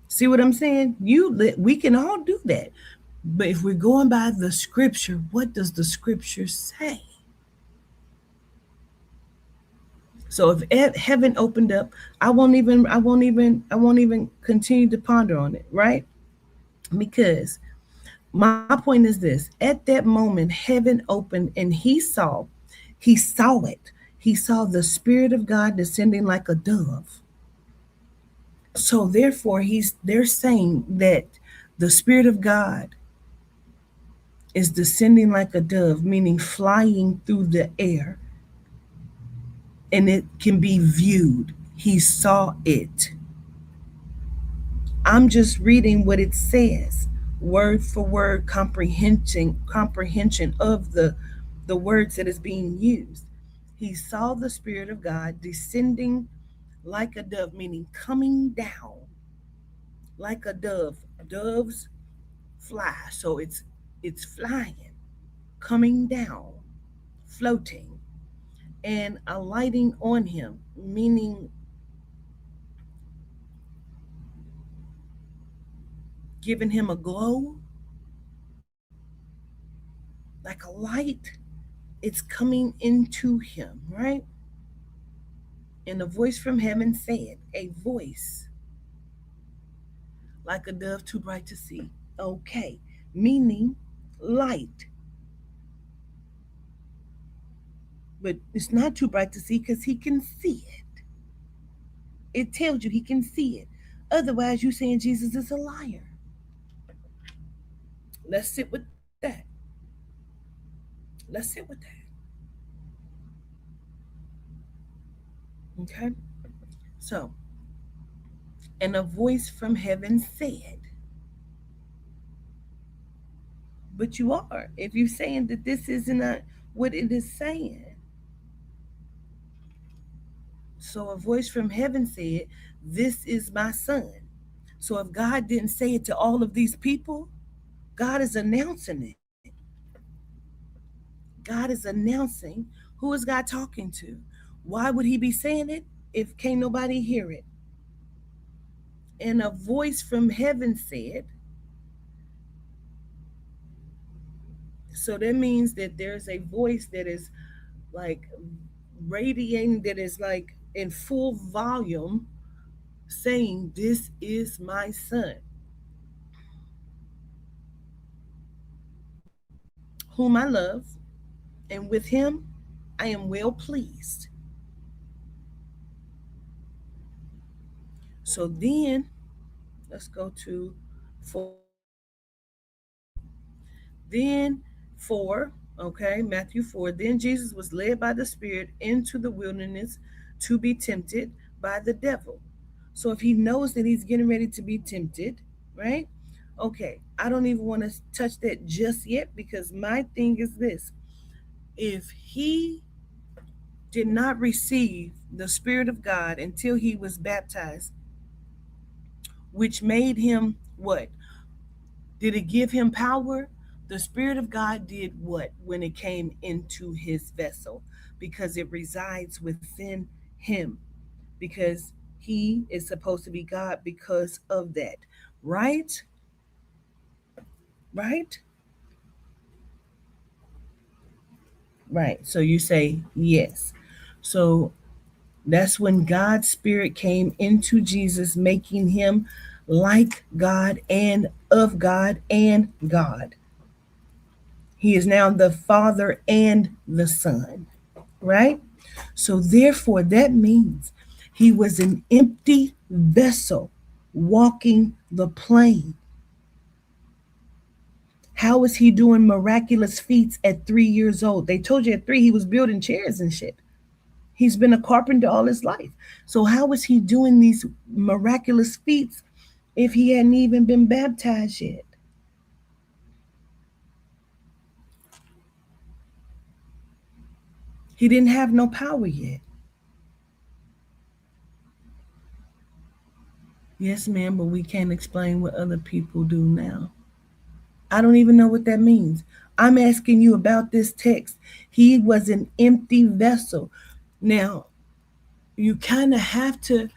See what I'm saying? We can all do that. But if we're going by the scripture, what does the scripture say? So if heaven opened up, I won't even continue to ponder on it, right? Because my point is this: at that moment, heaven opened and he saw it. He saw the Spirit of God descending like a dove. So therefore, they're saying that the Spirit of God is descending like a dove, meaning flying through the air, and it can be viewed. He saw it. I'm just reading what it says, word for word comprehension of the words that is being used. He saw the Spirit of God descending like a dove, meaning coming down like a dove. Doves fly, so it's flying, coming down, floating, and alighting on him, meaning giving him a glow like a light. It's coming into him, right? And a voice from heaven said, a voice like a dove too bright to see. Okay, meaning light, but it's not too bright to see because he can see it. It tells you he can see it. Otherwise, you saying Jesus is a liar. Let's sit with that. Let's sit with that. Okay. So, and a voice from heaven said, but you are. If you're saying that this isn't what it is saying. So a voice from heaven said, "This is my son." So if God didn't say it to all of these people, God is announcing it. God is announcing. Who is God talking to? Why would he be saying it if can't nobody hear it? And a voice from heaven said, so that means that there's a voice that is like radiating, that is like in full volume, saying, "This is my son, whom I love, and with him I am well pleased." So then let's go to 4. Then 4, okay, Matthew 4. Then Jesus was led by the Spirit into the wilderness to be tempted by the devil. So if he knows that he's getting ready to be tempted, right? Okay, I don't even want to touch that just yet, because my thing is this: if he did not receive the Spirit of God until he was baptized, which made him what? Did it give him power? The Spirit of God did what when it came into his vessel? Because it resides within him. Because he is supposed to be God because of that. Right? Right? Right. So you say yes. So that's when God's Spirit came into Jesus, making him like God and of God and God. He is now the Father and the Son, right? So, therefore, that means he was an empty vessel walking the plane. How was he doing miraculous feats at 3 years old? They told you at 3 he was building chairs and shit. He's been a carpenter all his life. So, how was he doing these miraculous feats if he hadn't even been baptized yet? He didn't have no power yet. Yes, ma'am, but we can't explain what other people do now. I don't even know what that means. I'm asking you about this text. He was an empty vessel. Now, you kind of have to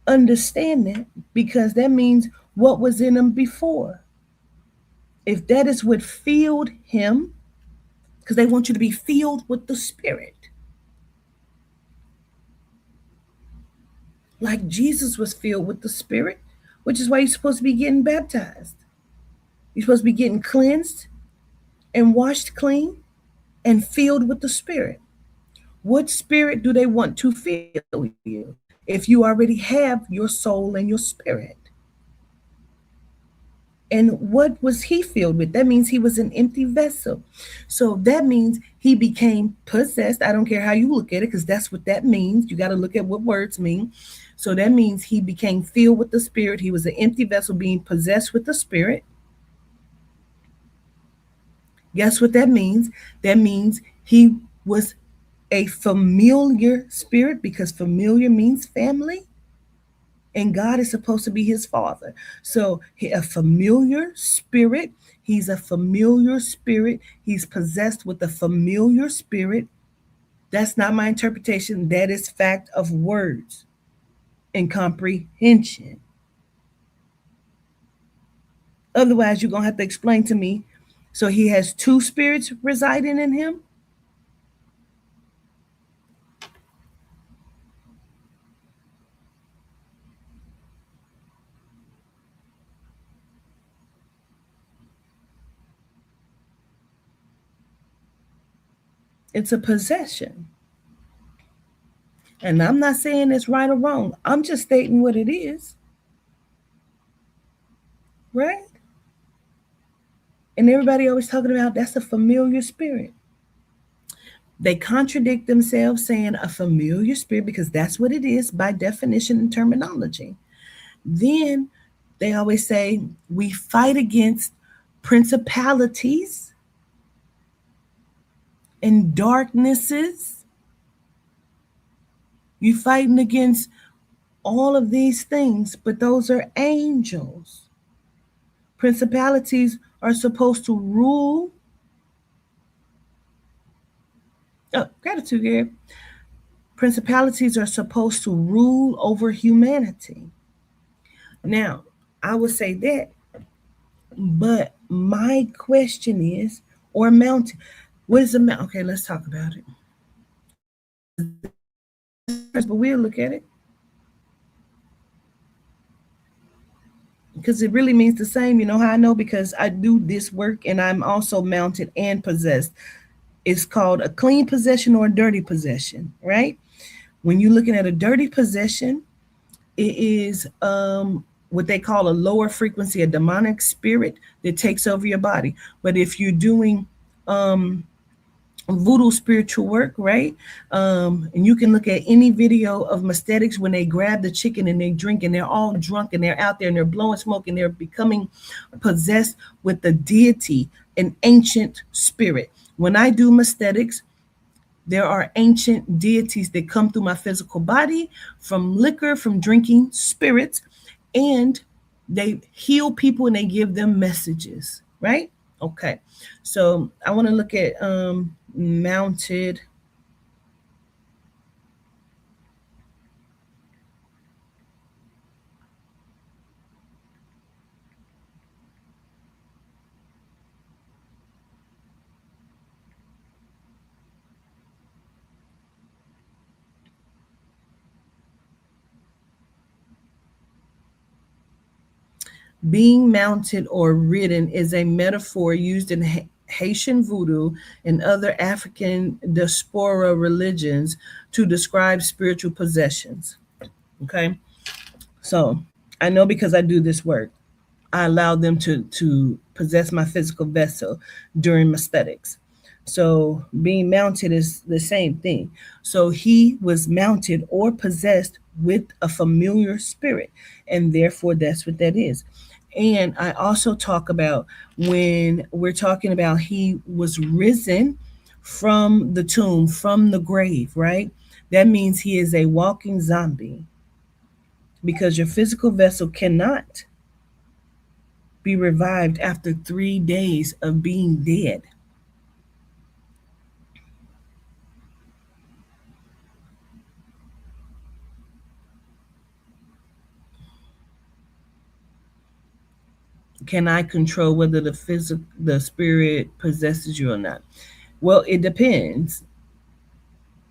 understand that, because that means what was in him before. If that is what filled him, because they want you to be filled with the Spirit, like Jesus was filled with the Spirit, which is why you're supposed to be getting baptized. You're supposed to be getting cleansed and washed clean and filled with the Spirit. What spirit do they want to fill you if you already have your soul and your spirit? And what was he filled with? That means he was an empty vessel. So that means he became possessed. I don't care how you look at it, because that's what that means. You got to look at what words mean. So that means he became filled with the Spirit. He was an empty vessel being possessed with the Spirit. Guess what that means? That means he was a familiar spirit, because familiar means family, and God is supposed to be his father. So a familiar spirit, he's a familiar spirit. He's possessed with a familiar spirit. That's not my interpretation. That is fact of words and comprehension. Otherwise, you're going to have to explain to me. So he has two spirits residing in him? It's a possession. And I'm not saying it's right or wrong. I'm just stating what it is. Right? And everybody always talking about that's a familiar spirit. They contradict themselves saying a familiar spirit, because that's what it is by definition and terminology. Then they always say we fight against principalities and darknesses. You fighting against all of these things, but those are angels. Principalities are supposed to rule. Oh, gratitude, Gary. Principalities are supposed to rule over humanity. Now, I would say that, but my question is, or mountain, what is a mountain? Okay, let's talk about it. but we'll look at it because it really means the same. You know how I know? Because I do this work and I'm also mounted and possessed. It's called a clean possession or a dirty possession, right? When you're looking at a dirty possession, it is what they call a lower frequency, a demonic spirit that takes over your body. But if you're doing um, voodoo spiritual work, right? And you can look at any video of Mastetics when they grab the chicken and they drink and they're all drunk and they're out there and they're blowing smoke and they're becoming possessed with the deity, an ancient spirit. When I do Mastetics, there are ancient deities that come through my physical body from liquor, from drinking spirits, and they heal people and they give them messages, right? Okay. So I want to look at mounted. Being mounted or ridden is a metaphor used in Haitian voodoo and other African diaspora religions to describe spiritual possessions. Okay. So I know because I do this work, I allow them to possess my physical vessel during aesthetics. So being mounted is the same thing. So he was mounted or possessed with a familiar spirit, and therefore that's what that is. And I also talk about when we're talking about he was risen from the tomb, from the grave, right? That means he is a walking zombie because your physical vessel cannot be revived after 3 days of being dead. Can I control whether the spirit possesses you or not? Well, it depends.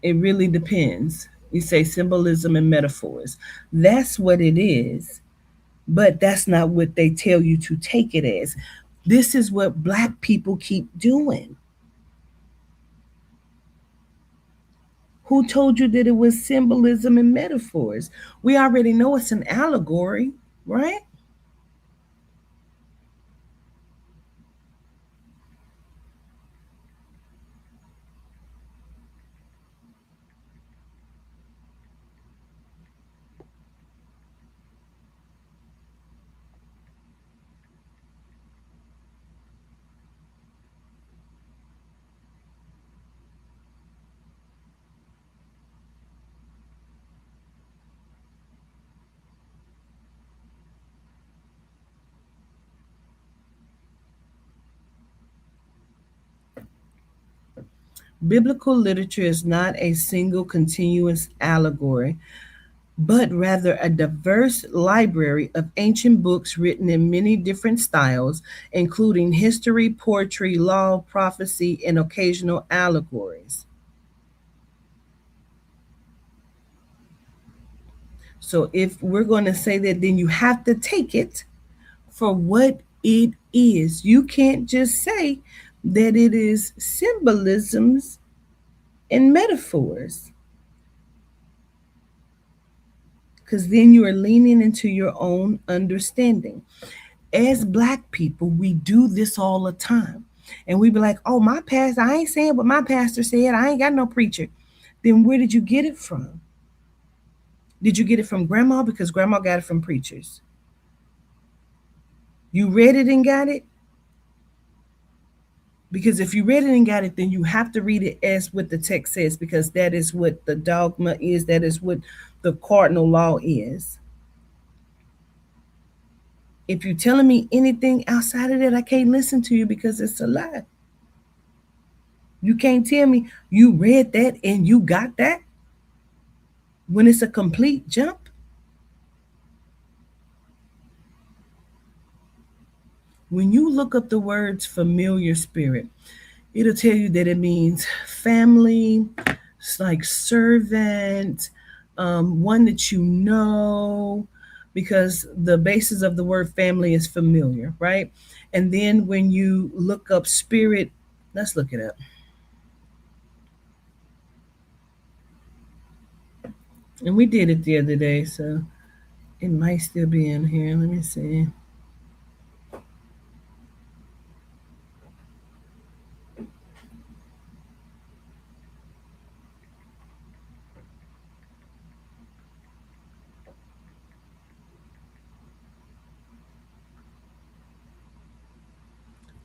It really depends. You say symbolism and metaphors. That's what it is, but that's not what they tell you to take it as. This is what black people keep doing. Who told you that it was symbolism and metaphors? We already know it's an allegory, right? Biblical literature is not a single continuous allegory, but rather a diverse library of ancient books written in many different styles, including history, poetry, law, prophecy, and occasional allegories. So, if we're going to say that, then you have to take it for what it is. You can't just say that it is symbolisms and metaphors, because then you are leaning into your own understanding. As black people, we do this all the time. And we be like, oh, my pastor, I ain't saying what my pastor said. I ain't got no preacher. Then where did you get it from? Did you get it from grandma? Because grandma got it from preachers. You read it and got it? Because if you read it and got it, then you have to read it as what the text says, because that is what the dogma is. That is what the cardinal law is. If you're telling me anything outside of that, I can't listen to you because it's a lie. You can't tell me you read that and you got that when it's a complete jump. When you look up the words familiar spirit, it'll tell you that it means family, like servant, one that you know, because the basis of the word family is familiar, right? And then when you look up spirit, let's look it up. And we did it the other day, so it might still be in here. Let me see.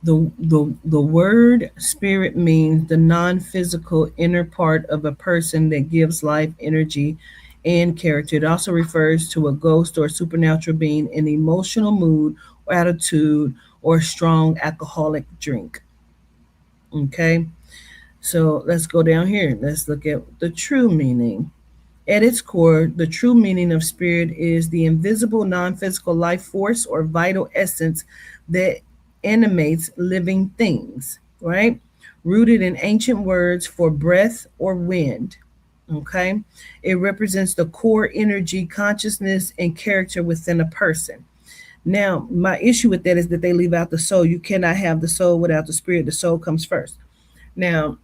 The word spirit means the non-physical inner part of a person that gives life, energy, and character. It also refers to a ghost or supernatural being in emotional mood or attitude or strong alcoholic drink. Okay, so let's go down here. Let's look at the true meaning. At its core, the true meaning of spirit is the invisible, non physical life force or vital essence that animates living things, right? Rooted in ancient words for breath or wind. Okay. It represents the core energy, consciousness, and character within a person. Now, my issue with that is that they leave out the soul. You cannot have the soul without the spirit. The soul comes first. Now,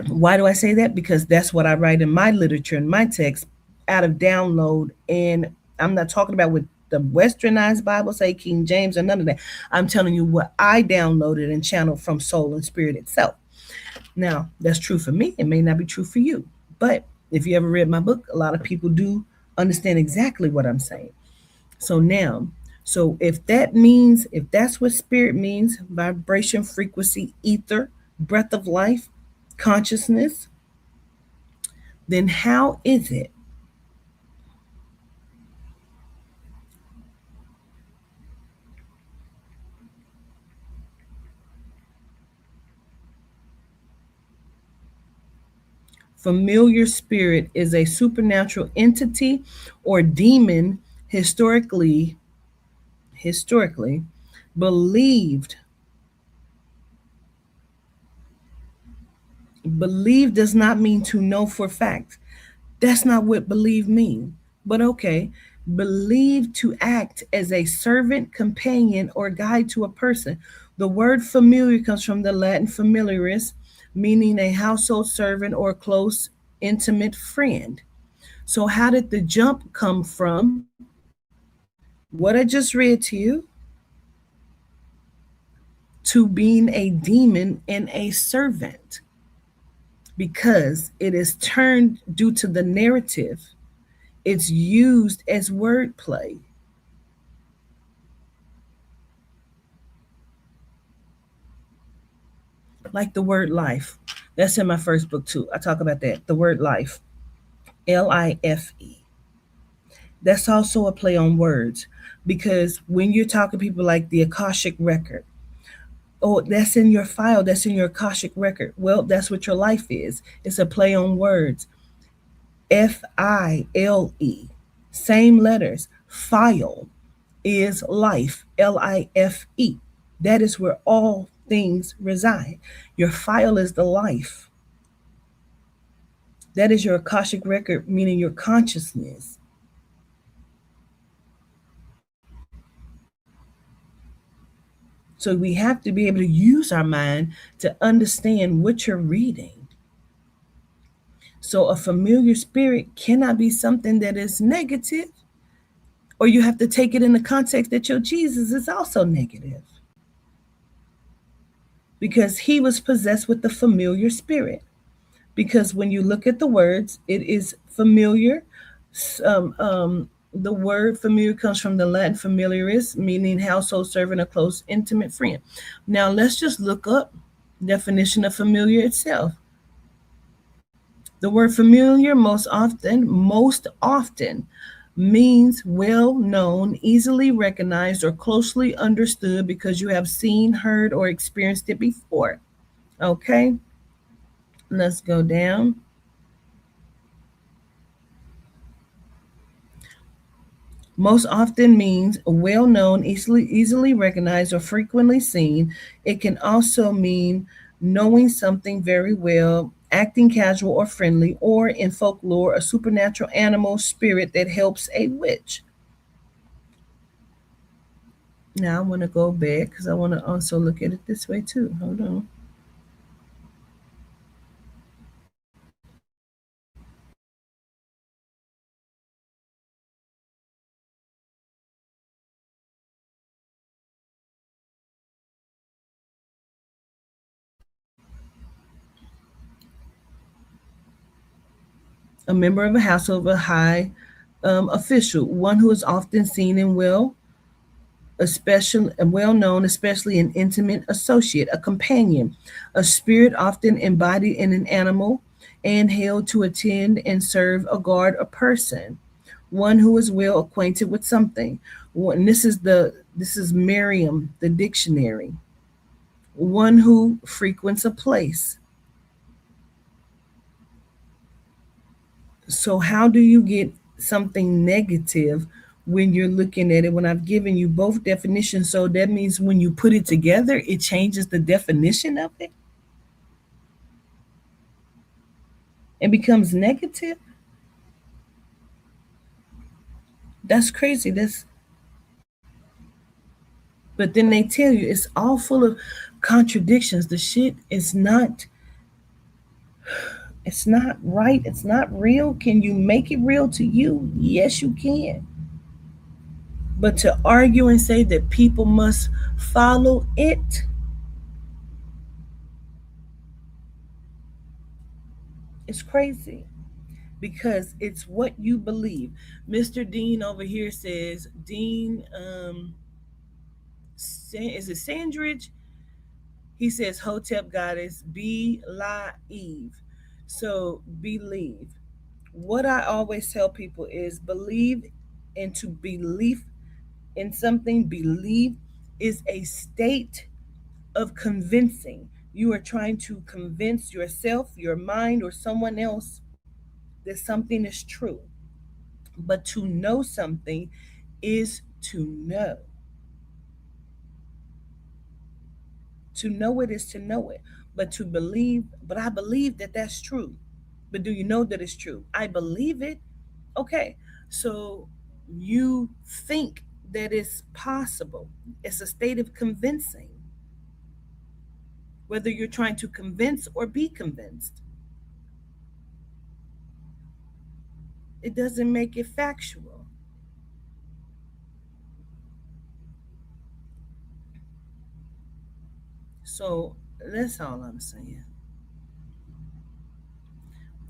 why do I say that? Because that's what I write in my literature, in my text, out of download. And I'm not talking about with the westernized Bible, say King James or none of that. I'm telling you what I downloaded and channeled from soul and spirit itself. Now, that's true for me. It may not be true for you. But if you ever read my book, a lot of people do understand exactly what I'm saying. So now, so if that means, if that's what spirit means, vibration, frequency, ether, breath of life, consciousness, then how is it familiar spirit is a supernatural entity or demon historically believed believe does not mean to know for fact. That's not what believe mean. But okay, believe to act as a servant, companion, or guide to a person. The word familiar comes from the Latin familiaris, meaning a household servant or close, intimate friend. So, how did the jump come from what I just read to you to being a demon and a servant? Because it is turned due to the narrative, it's used as wordplay. Like the word life. That's in my first book too. I talk about that. The word life. Life. That's also a play on words because when you're talking to people like the Akashic record, oh, that's in your file, that's in your Akashic record. Well, that's what your life is. It's a play on words. File. Same letters. File is life. Life. That is where all things reside. Your file is the life. That is your Akashic record, meaning your consciousness. So we have to be able to use our mind to understand what you're reading. So a familiar spirit cannot be something that is negative, or you have to take it in the context that your Jesus is also negative. Because he was possessed with the familiar spirit. Because when you look at the words, it is familiar. The word familiar comes from the Latin familiaris, meaning household servant, a close, intimate friend. Now let's just look up definition of familiar itself. The word familiar most often means well known, easily recognized, or closely understood because you have seen, heard, or experienced it before. Okay, let's go down. Most often means well known, easily recognized, or frequently seen. It can also mean knowing something very well, acting casual or friendly, or in folklore, a supernatural animal spirit that helps a witch. Now I want to go back because I want to also look at it this way too. Hold on. A member of a household of a high official, one who is often seen in especially well known, especially an intimate associate, a companion, a spirit often embodied in an animal and held to attend and serve a guard, a person, one who is well acquainted with something. One, this is Merriam, the dictionary. One who frequents a place. So how do you get something negative when you're looking at it? When I've given you both definitions, so that means when you put it together, it changes the definition of it and becomes negative. That's crazy. That's But then they tell you it's all full of contradictions. The shit is not, it's not right. It's not real. Can you make it real to you? Yes, you can. But to argue and say that people must follow it, it's crazy because it's what you believe. Mr. Dean over here says, Dean, is it Sandridge? He says, Hotep goddess, be la Eve. So believe. What I always tell people is believe, and to believe in something, believe is a state of convincing. You are trying to convince yourself, your mind, or someone else that something is true. But to know something is to know. To know it is to know it. But to believe, but I believe that that's true. But do you know that it's true? I believe it. Okay. So you think that it's possible. It's a state of convincing, whether you're trying to convince or be convinced. It doesn't make it factual. So that's all I'm saying.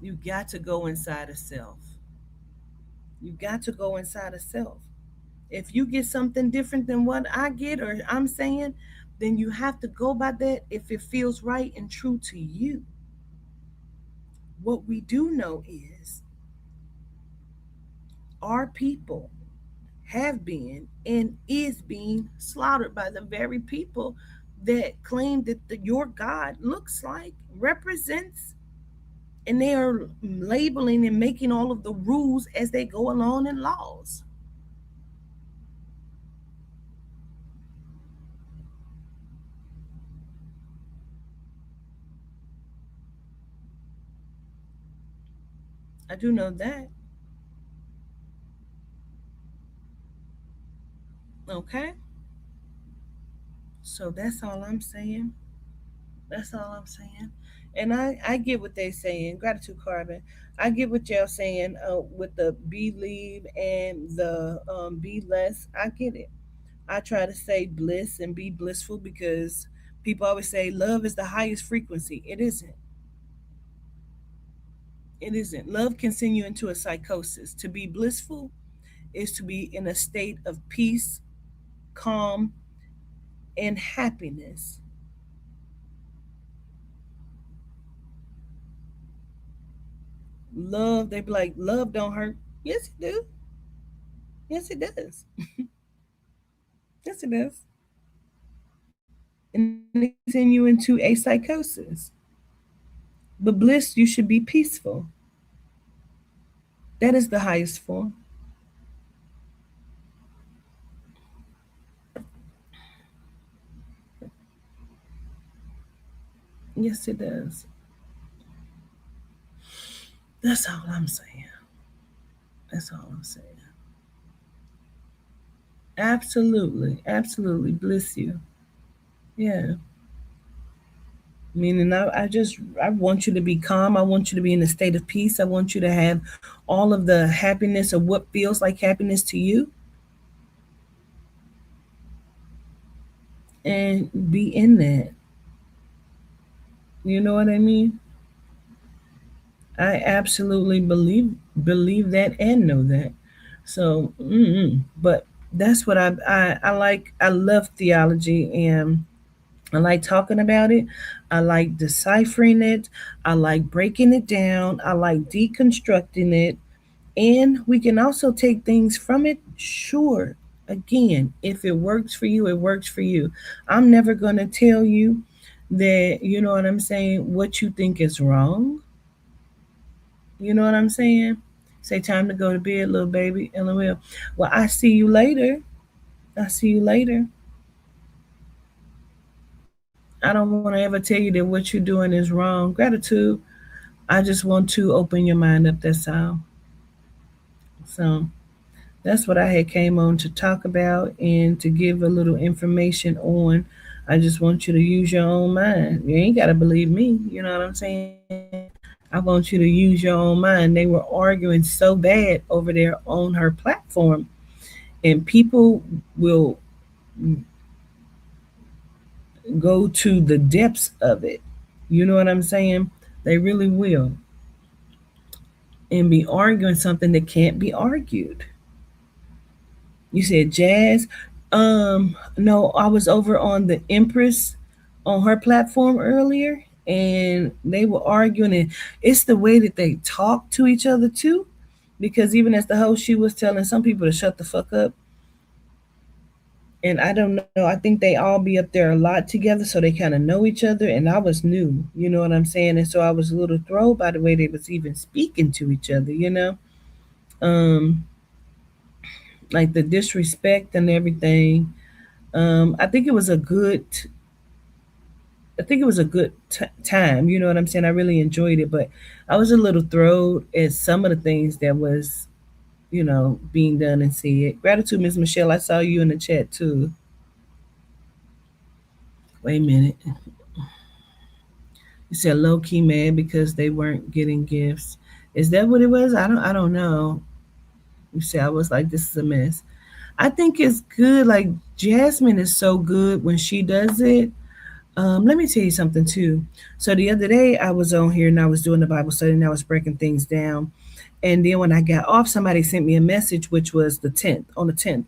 You got to go inside of self. You got to go inside of self. If you get something different than what I get or I'm saying, then you have to go by that if it feels right and true to you. What we do know is our people have been and is being slaughtered by the very people that claim that your God looks like, represents, and they are labeling and making all of the rules as they go along in laws. I do know that. Okay. So that's all I'm saying. That's all I'm saying. And I get what they're saying. Gratitude, Carbon. I get what y'all saying with the believe and the be less. I get it. I try to say bliss and be blissful because people always say love is the highest frequency. It isn't. It isn't. Love can send you into a psychosis. To be blissful is to be in a state of peace, calm, and happiness. Love, they be like, love don't hurt. Yes, it do. Yes, it does. Yes, it does. And it can send you into a psychosis. But bliss, you should be peaceful. That is the highest form. Yes, it does. That's all I'm saying. That's all I'm saying. Absolutely. Absolutely. Bless you. Yeah. Meaning I want you to be calm. I want you to be in a state of peace. I want you to have all of the happiness of what feels like happiness to you and be in that. You know what I mean? I absolutely believe that and know that. So, but that's what I like. I love theology and I like talking about it. I like deciphering it. I like breaking it down. I like deconstructing it. And we can also take things from it. Sure. Again, if it works for you, it works for you. I'm never going to tell you that, you know what I'm saying, what you think is wrong. You know what I'm saying? Say time to go to bed, little baby. LOL. Well, I see you later. I see you later. I don't want to ever tell you that what you're doing is wrong. Gratitude. I just want to open your mind up. That's all. So that's what I had came on to talk about and to give a little information on. I just want you to use your own mind. You ain't gotta believe me. You know what I'm saying? I want you to use your own mind. They were arguing so bad over there on her platform, and people will go to the depths of it. You know what I'm saying? They really will. And be arguing something that can't be argued. You said jazz. No, I was over on the Empress on her platform earlier and they were arguing and it's the way that they talk to each other too. Because even as the host, she was telling some people to shut the fuck up. And I don't know. I think they all be up there a lot together, so they kind of know each other. And I was new, you know what I'm saying? And so I was a little thrown by the way they was even speaking to each other, you know? Um, like the disrespect and everything. I think it was a good time. You know what I'm saying? I really enjoyed it, but I was a little thrown at some of the things that was, being done and said. Gratitude, Miss Michelle. I saw you in the chat too. Wait a minute. You said low key mad because they weren't getting gifts. Is that what it was? I don't know. You said I was like, this is a mess. I think it's good. Like Jasmine is so good when she does it. Let me tell you something too. So the other day I was on here and I was doing the Bible study and I was breaking things down. And then when I got off, somebody sent me a message, which was the 10th, on the 10th.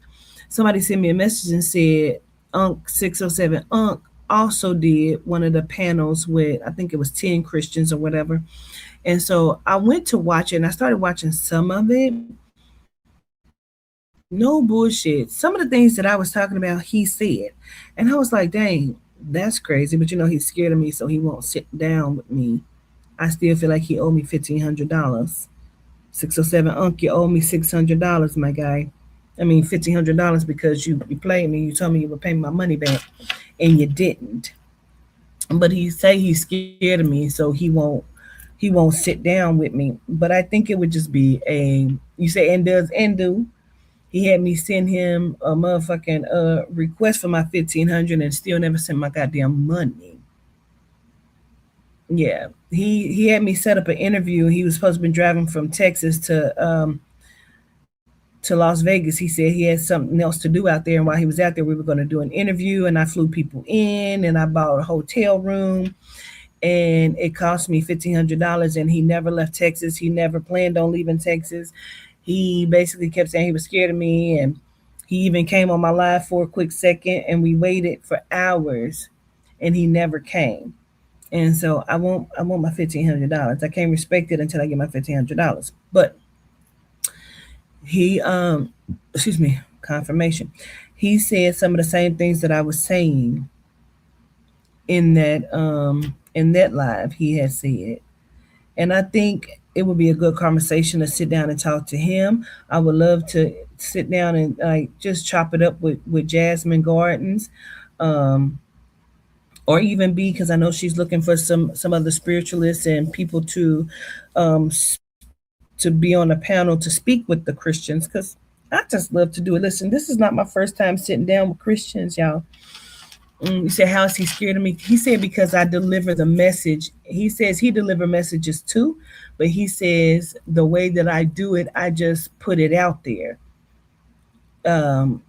Somebody sent me a message and said, Unc 607, Unc also did one of the panels with, I think it was 10 Christians or whatever. And so I went to watch it and I started watching some of it. No bullshit. Some of the things that I was talking about, he said. And I was like, dang, that's crazy. But he's scared of me, so he won't sit down with me. I still feel like he owed me $1,500. 607 Unc, you owe me $600, my guy. I mean $1,500 because you played me. You told me you would pay my money back, and you didn't. But he say he's scared of me, so he won't sit down with me. But I think it would just be a you say and does and do. He had me send him a motherfucking request for my 1,500 and still never sent my goddamn money. Yeah, he had me set up an interview. He was supposed to be driving from Texas to Las Vegas. He said he had something else to do out there, and while he was out there, we were going to do an interview. And I flew people in, and I bought a hotel room, and it cost me $1,500. And he never left Texas. He never planned on leaving Texas. He basically kept saying he was scared of me, and he even came on my live for a quick second, and we waited for hours, and he never came. And so I want my $1,500. I can't respect it until I get my $1,500. But he excuse me, confirmation. He said some of the same things that I was saying in that live he had said. And I think it would be a good conversation to sit down and talk to him. I would love to sit down and like just chop it up with Jasmine Gardens. Um or even be because I know she's looking for some other spiritualists and people to to be on a panel to speak with the Christians because I just love to do it. Listen, this is not my first time sitting down with Christians, y'all. You said, how is he scared of me? He said, because I deliver the message. He says he deliver messages too, but he says the way that I do it, I just put it out there, um,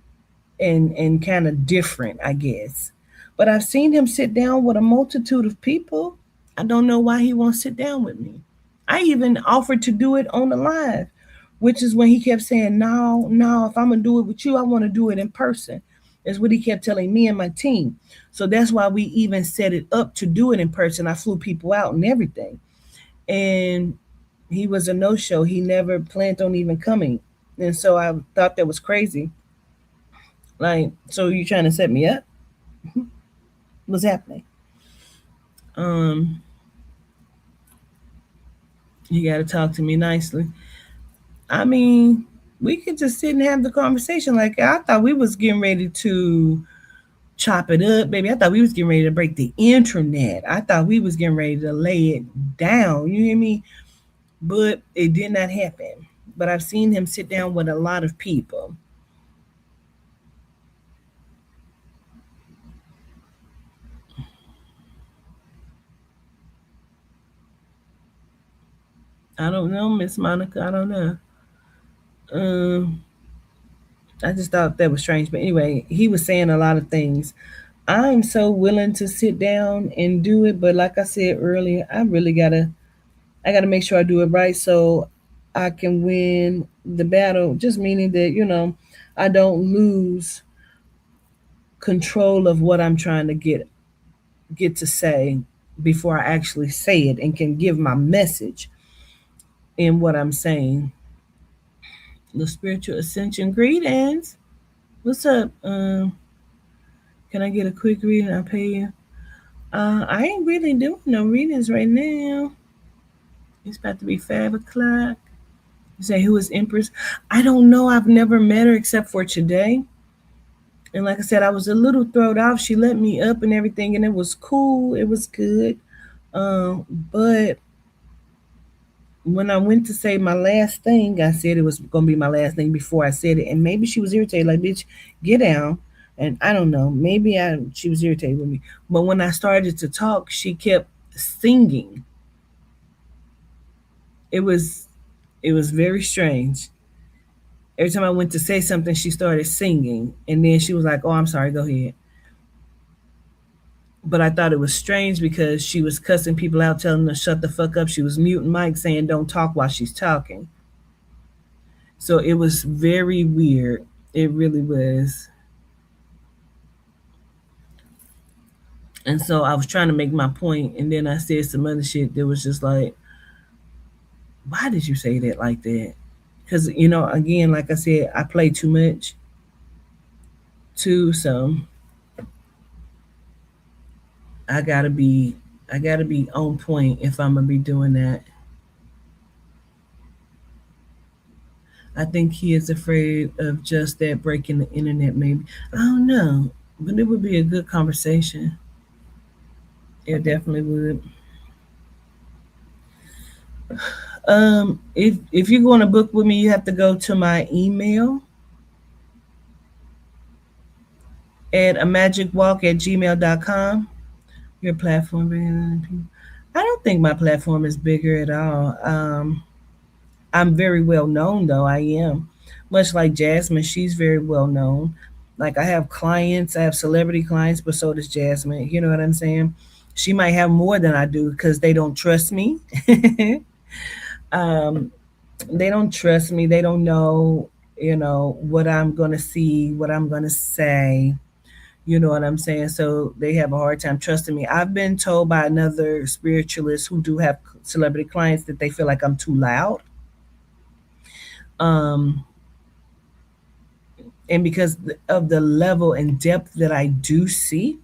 and kind of different, I guess. But I've seen him sit down with a multitude of people. I don't know why he won't sit down with me. I even offered to do it on the live, which is when he kept saying, no, no, if I'm going to do it with you, I want to do it in person. That's what he kept telling me and my team. So that's why we even set it up to do it in person. I flew people out and everything. And he was a no show. He never planned on even coming. And so I thought that was crazy. Like, so you trying to set me up? What's happening? Um, you got to talk to me nicely. I mean, we could just sit and have the conversation. Like I thought we was getting ready to chop it up, baby. I thought we was getting ready to break the internet. I thought we was getting ready to lay it down. You hear me? But it did not happen. But I've seen him sit down with a lot of people. I don't know, Miss Monica. I don't know. Um, I just thought that was strange. But anyway, he was saying a lot of things. I'm so willing to sit down and do it, but like I said earlier, I gotta make sure I do it right so I can win the battle. Just meaning that, I don't lose control of what I'm trying to get to say before I actually say it and can give my message in what I'm saying. The spiritual ascension greetings. What's up? Can I get a quick reading? I'll pay you. I ain't really doing no readings right now. It's about to be 5 o'clock. You say who is Empress? I don't know. I've never met her except for today. And like I said, I was a little thrown off. She let me up and everything, and it was cool. It was good. But when I went to say my last thing, I said it was gonna be my last thing before I said it, and maybe she was irritated, like, "Bitch, get down." And I don't know, maybe she was irritated with me. But when I started to talk, she kept singing. It was it was very strange. Every time I went to say something, she started singing, and then she was like, "Oh, I'm sorry, go ahead." But I thought it was strange because she was cussing people out, telling them to shut the fuck up. She was muting Mike, saying don't talk while she's talking. So it was very weird. It really was. And so I was trying to make my point, and then I said some other shit that was just like, why did you say that like that? Because, again, like I said, I play too much too. So I gotta be I gotta be on point if I'm gonna be doing that. I think he is afraid of just that breaking the internet, maybe. I don't know. But it would be a good conversation. It definitely would. If you're going to book with me, you have to go to my email at a magicwalk at gmail.com. Your platform bigger than people. I don't think my platform is bigger at all. I'm very well known though. I am. Much like Jasmine, she's very well known. Like I have clients, I have celebrity clients, but so does Jasmine. You know what I'm saying? She might have more than I do because they don't trust me. um, they don't trust me. They don't know, what I'm gonna see, what I'm gonna say. You know what I'm saying? So they have a hard time trusting me. I've been told by another spiritualist who do have celebrity clients that they feel like I'm too loud. Um, and because of the level and depth that I do see,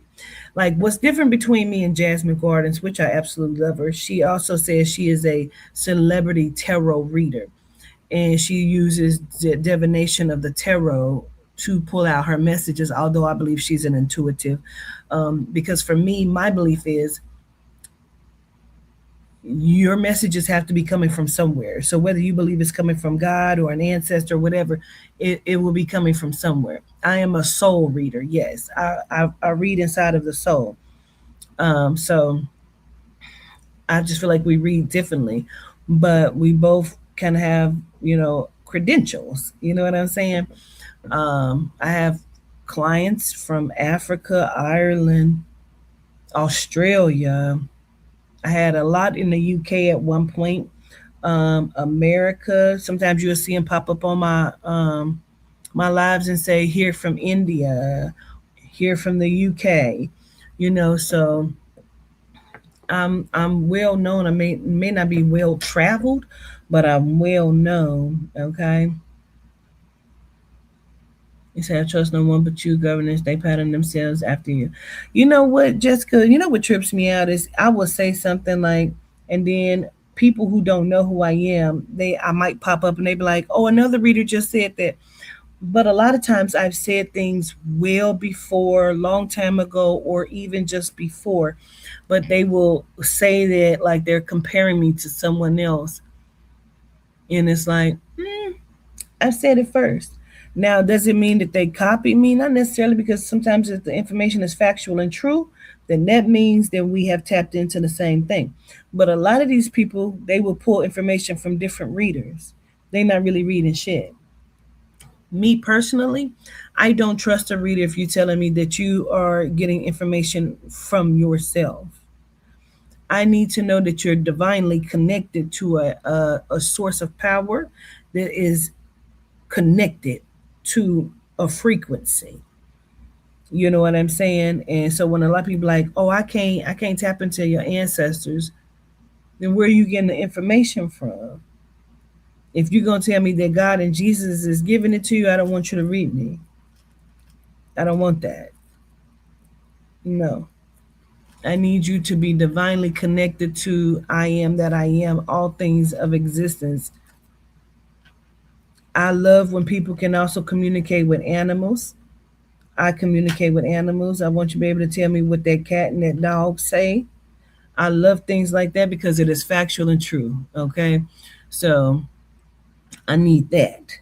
like what's different between me and Jasmine Gardens, which I absolutely love her. She also says she is a celebrity tarot reader, and she uses the divination of the tarot to pull out her messages. Although I believe she's an intuitive, because for me, my belief is your messages have to be coming from somewhere. So whether you believe it's coming from God or an ancestor or whatever, it will be coming from somewhere. I am a soul reader. Yes, I read inside of the soul. So I just feel like we read differently, but we both kind of have, credentials. You know what I'm saying? I have clients from Africa, Ireland, Australia. I had a lot in the UK at one point. America. Sometimes you'll see them pop up on my lives and say, "Here from India, here from the UK." So I'm well known. I may not be well traveled, but I'm well known. Okay. You say I trust no one but you, governors. They pattern themselves after you. You know what, Jessica? You know what trips me out is I will say something like, and then people who don't know who I am, I might pop up and they be like, "Oh, another reader just said that." But a lot of times I've said things well before, long time ago, or even just before. But they will say that like they're comparing me to someone else, and it's like, I said it first. Now, does it mean that they copied me? Not necessarily, because sometimes if the information is factual and true, then that means that we have tapped into the same thing. But a lot of these people, they will pull information from different readers. They're not really reading shit. Me personally, I don't trust a reader if you're telling me that you are getting information from yourself. I need to know that you're divinely connected to a source of power that is connected to a frequency. You know what I'm saying? And so when a lot of people like, "Oh, I can't tap into your ancestors," then where are you getting the information from? If you're gonna tell me that God and Jesus is giving it to you, I don't want you to read me. I don't want that. No. I need you to be divinely connected to I am that I am, all things of existence. I love when people can also communicate with animals. I communicate with animals. I want you to be able to tell me what that cat and that dog say. I love things like that because it is factual and true. Okay. So I need that.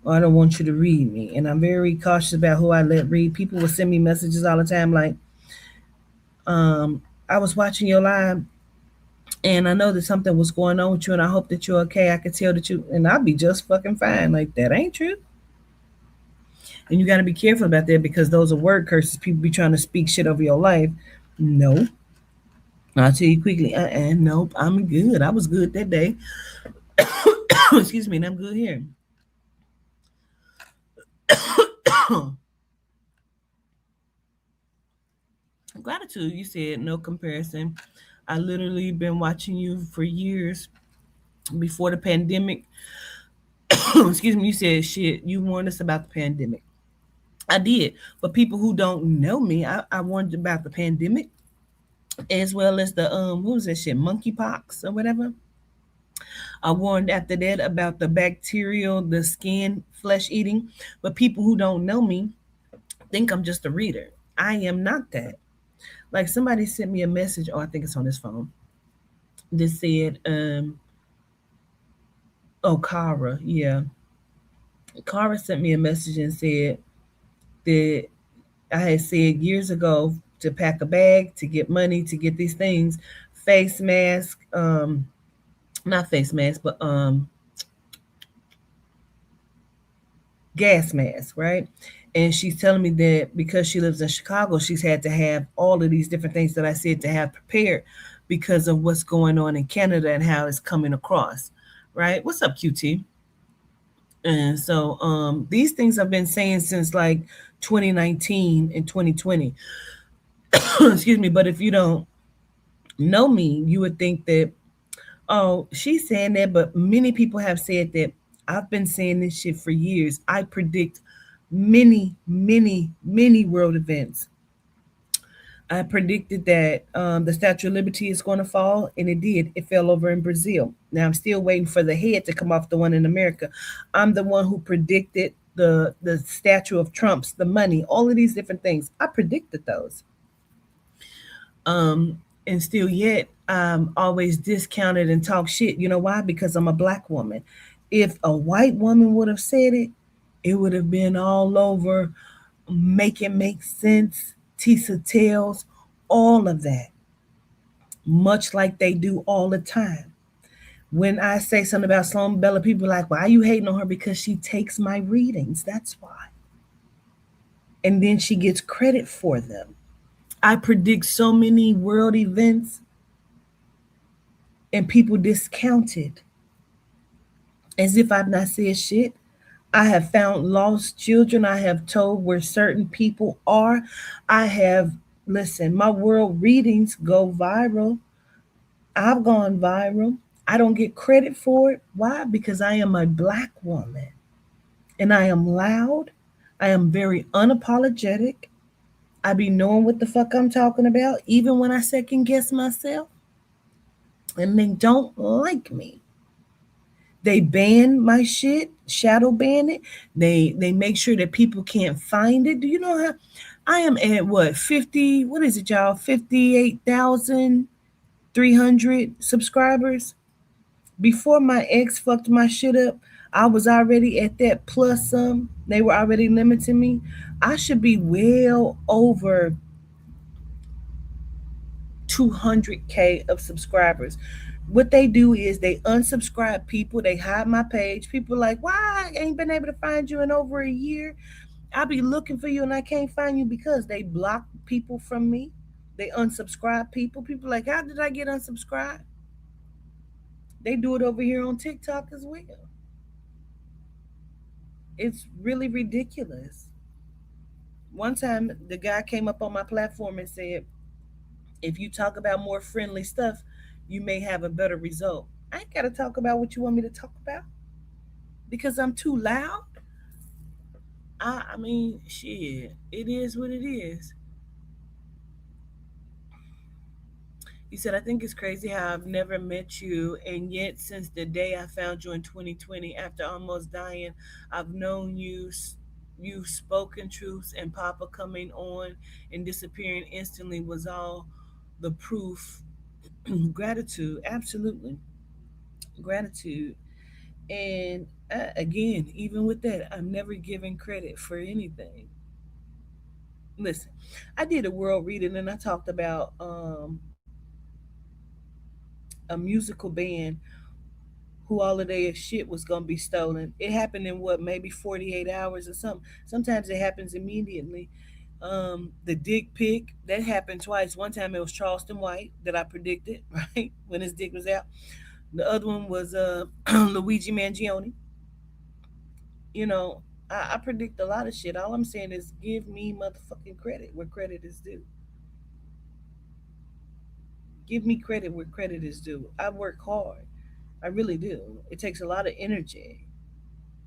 Or I don't want you to read me. And I'm very cautious about who I let read. People will send me messages all the time like, um, I was watching your live and I know that something was going on with you and I hope that you're okay. I could tell that you, and I'll be just fucking fine. Like, that ain't true. And you got to be careful about that because those are word curses. People be trying to speak shit over your life. No. I'll tell you quickly. Nope. I'm good. I was good that day. Excuse me. And I'm good here. Gratitude. You said no comparison. I literally been watching you for years before the pandemic. Excuse me. You said shit. You warned us about the pandemic. I did. But people who don't know me, I warned about the pandemic as well as the what was that shit, monkeypox or whatever. I warned after that about the bacterial, the skin, flesh eating. But people who don't know me think I'm just a reader. I am not that. Like somebody sent me a message, oh, I think it's on his phone, that said, oh, Kara, yeah. Kara sent me a message and said that I had said years ago to pack a bag, to get money, to get these things, face mask, not face mask, but gas mask, right? And she's telling me that because she lives in Chicago, she's had to have all of these different things that I said to have prepared because of what's going on in Canada and how it's coming across, right? What's up, QT? And so these things I've been saying since like 2019 and 2020. Excuse me, but if you don't know me, you would think that, oh, she's saying that, but many people have said that I've been saying this shit for years. I predict many, many, many world events. I predicted that the Statue of Liberty is going to fall, and it did. It fell over in Brazil. Now I'm still waiting for the head to come off the one in America. I'm the one who predicted the statue of Trump's, the money, all of these different things. I predicted those. Um, and still yet always discounted and talk shit. You know why? Because I'm a black woman. If a white woman would have said it, it would have been all over, make it make sense, Tisa tells, all of that, much like they do all the time. When I say something about Sloan Bella, people are like, why are you hating on her? Because she takes my readings. That's why. And then she gets credit for them. I predict so many world events and people discount it as if I've not said shit. I have found lost children. I have told where certain people are. I have, listen, my world readings go viral. I've gone viral. I don't get credit for it. Why? Because I am a black woman and I am loud. I am very unapologetic. I be knowing what the fuck I'm talking about, even when I second guess myself and they don't like me. They ban my shit, shadow ban it. They make sure that people can't find it. Do you know how I am at what 50? What is it, y'all? 58,300 subscribers. Before my ex fucked my shit up, I was already at that plus some. They were already limiting me. I should be well over 200K of subscribers. What they do is they unsubscribe people, they hide my page. People like, why I ain't been able to find you in over a year? I'll be looking for you and I can't find you because they block people from me. They unsubscribe people. People like, how did I get unsubscribed? They do it over here on TikTok as well. It's really ridiculous. One time, the guy came up on my platform and said, if you talk about more friendly stuff, you may have a better result. I ain't got to talk about what you want me to talk about because I'm too loud. I mean, shit, it is what it is. He said, I think it's crazy how I've never met you, and yet since the day I found you in 2020, after almost dying, I've known you. You've spoken truths, and Papa coming on and disappearing instantly was all the proof. Gratitude, absolutely. Gratitude. And again, even with that, I'm never giving credit for anything. Listen, I did a world reading and I talked about a musical band who all of their shit was gonna be stolen. It happened in what, maybe 48 hours or something. Sometimes it happens immediately. The dick pic that happened twice. One time it was Charleston White that I predicted, right, when his dick was out. The other one was Luigi Mangione. You know, I predict a lot of shit. All I'm saying is give me motherfucking credit where credit is due. Give me credit where credit is due. I work hard. I really do. It takes a lot of energy.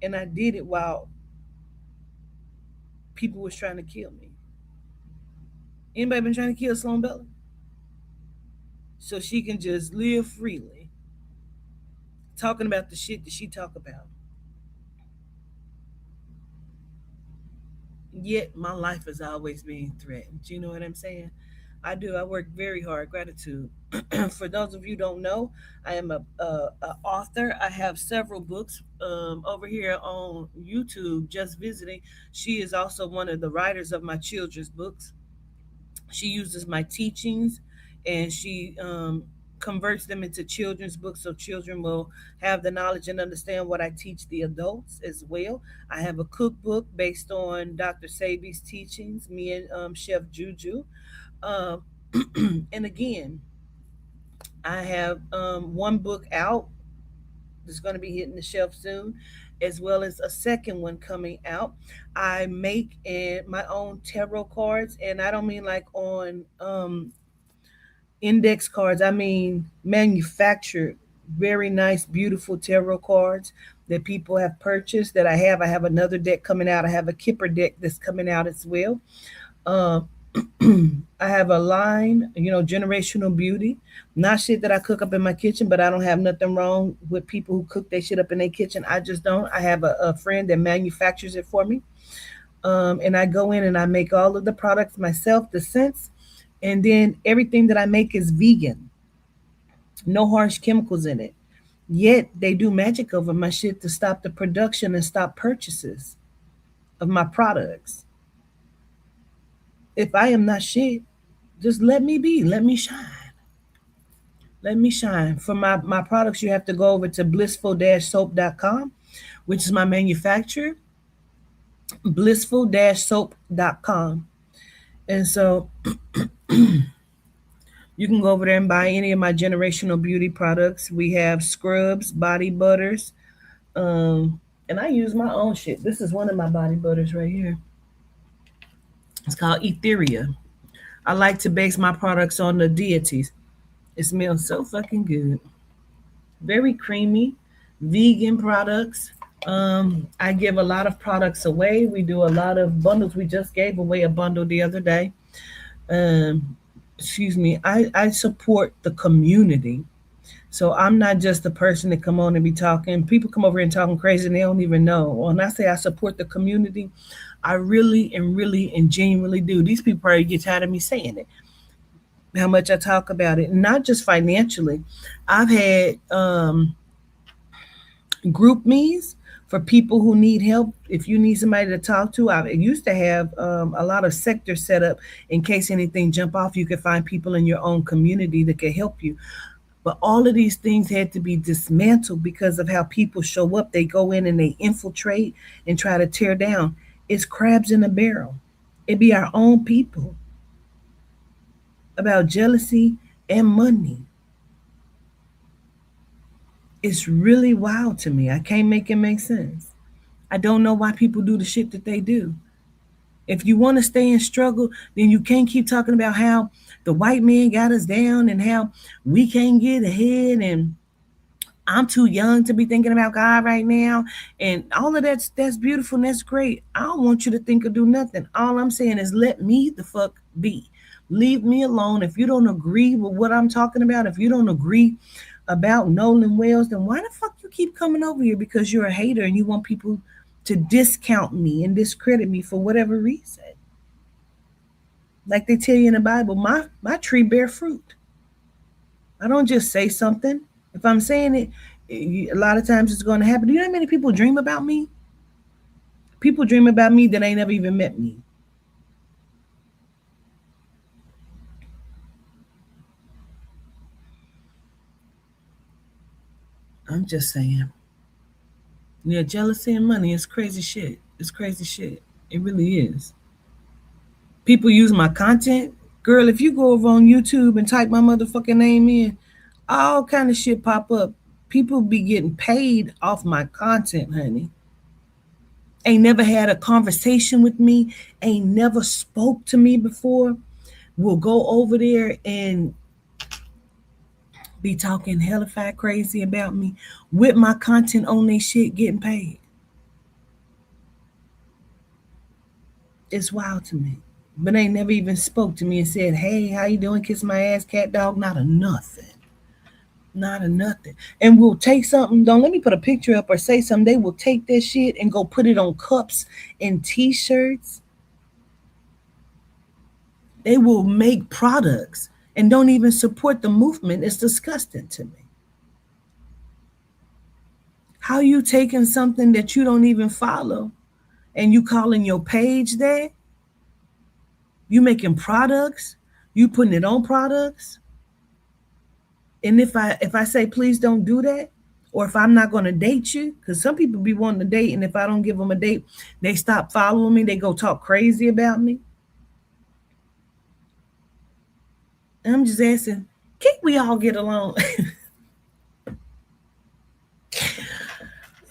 And I did it while people was trying to kill me. Anybody been trying to kill Sloan Bella? So she can just live freely, talking about the shit that she talk about. Yet my life is always being threatened. You know what I'm saying? I do. I work very hard. Gratitude. For those of you who don't know, I am a author. I have several books over here on YouTube. Just visiting. She is also one of the writers of my children's books. She uses my teachings and she converts them into children's books so children will have the knowledge and understand what I teach the adults as well. I have a cookbook based on Dr. Sabi's teachings, me and Chef Juju. Um, and again, I have one book out that's going to be hitting the shelf soon, as well as a second one coming out. I make my own tarot cards, and I don't mean like on index cards. I mean manufactured, very nice, beautiful tarot cards that people have purchased. That I have. I have another deck coming out. I have a Kipper deck that's coming out as well. Um, I have a line, generational beauty. Not shit that I cook up in my kitchen, but I don't have nothing wrong with people who cook their shit up in their kitchen. I just don't. I have a friend that manufactures it for me. And I go in and I make all of the products myself, the scents. And then everything that I make is vegan, no harsh chemicals in it. Yet they do magic over my shit to stop the production and stop purchases of my products. If I am not shit, just let me be. Let me shine. Let me shine. For my products, you have to go over to blissful-soap.com, which is my manufacturer, blissful-soap.com. And so you can go over there and buy any of my generational beauty products. We have scrubs, body butters, and I use my own shit. This is one of my body butters right here. It's called Etheria. I like to base my products on the deities. It smells so fucking good. Very creamy, vegan products. I give a lot of products away. We do a lot of bundles. We just gave away a bundle the other day. Um, excuse me. I support the community. So I'm not just the person that come on and be talking. People come over and talking crazy and they don't even know. When I say I support the community, I really and genuinely do. These people probably get tired of me saying it. How much I talk about it, not just financially. I've had group me's for people who need help. If you need somebody to talk to, I used to have a lot of sectors set up in case anything jump off. You could find people in your own community that could help you. But all of these things had to be dismantled because of how people show up. They go in and they infiltrate and try to tear down. It's crabs in a barrel. It be our own people about jealousy and money. It's really wild to me. I can't make it make sense. I don't know why people do the shit that they do. If you want to stay in struggle, then you can't keep talking about how the white man got us down and how we can't get ahead and I'm too young to be thinking about God right now. And all of that's beautiful and that's great. I don't want you to think or do nothing. All I'm saying is let me the fuck be. Leave me alone. If you don't agree with what I'm talking about, if you don't agree about Nolan Wells, then why the fuck you keep coming over here? Because you're a hater and you want people to discount me and discredit me for whatever reason. Like they tell you in the Bible, my tree bear fruit. I don't just say something. If I'm saying it, a lot of times it's going to happen. Do you know how many people dream about me? People dream about me that ain't never even met me. I'm just saying. Yeah, jealousy and money is crazy shit. It's crazy shit. It really is. People use my content. Girl, if you go over on YouTube and type my motherfucking name in, all kind of shit pop up. People be getting paid off my content, honey. Ain't never had a conversation with me, ain't never spoke to me before, will go over there and be talking hella fat crazy about me with my content on their shit getting paid. It's wild to me. But ain't never even spoke to me and said, hey, how you doing? Kiss my ass, cat dog. Not a nothing. Not a nothing. And we'll take something. Don't let me put a picture up or say something. They will take that shit and go put it on cups and t-shirts. They will make products and don't even support the movement. It's disgusting to me. How you taking something that you don't even follow and you calling your page that? You making products? You putting it on products? And if I say please don't do that, or if I'm not going to date you, because some people be wanting to date, and if I don't give them a date, they stop following me. They go talk crazy about me. And I'm just asking, can't we all get along? Let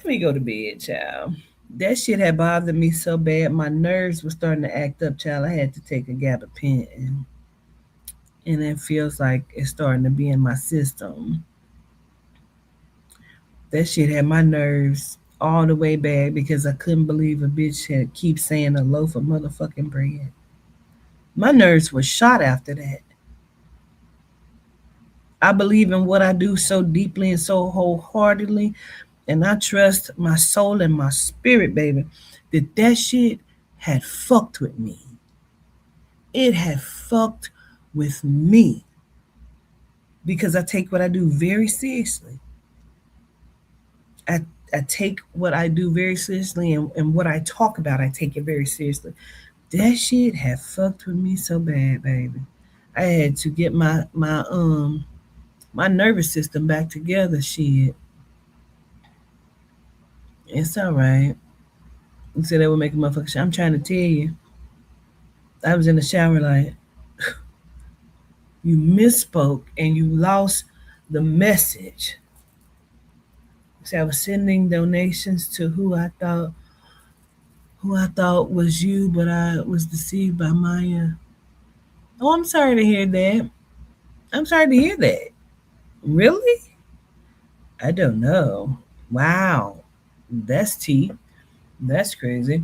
me go to bed, child. That shit had bothered me so bad. My nerves were starting to act up, child. I had to take a gabapentin. And it feels like it's starting to be in my system. That shit had my nerves all the way back because I couldn't believe a bitch had keep saying a loaf of motherfucking bread. My nerves were shot after that. I believe in what I do so deeply and so wholeheartedly, and I trust my soul and my spirit, baby, that shit had fucked with me. It had fucked with me because I take what I do very seriously. I, I take what I do very seriously, and what I talk about, I take it very seriously. That shit had fucked with me so bad, baby. I had to get my nervous system back together. Shit, it's all right. You said that would make a motherfucker. I'm trying to tell you, I was in the shower like you misspoke and you lost the message. So I was sending donations to who I thought was you, but I was deceived by Maya. Oh, I'm sorry to hear that. I'm sorry to hear that. Really? I don't know. Wow. That's tea. That's crazy.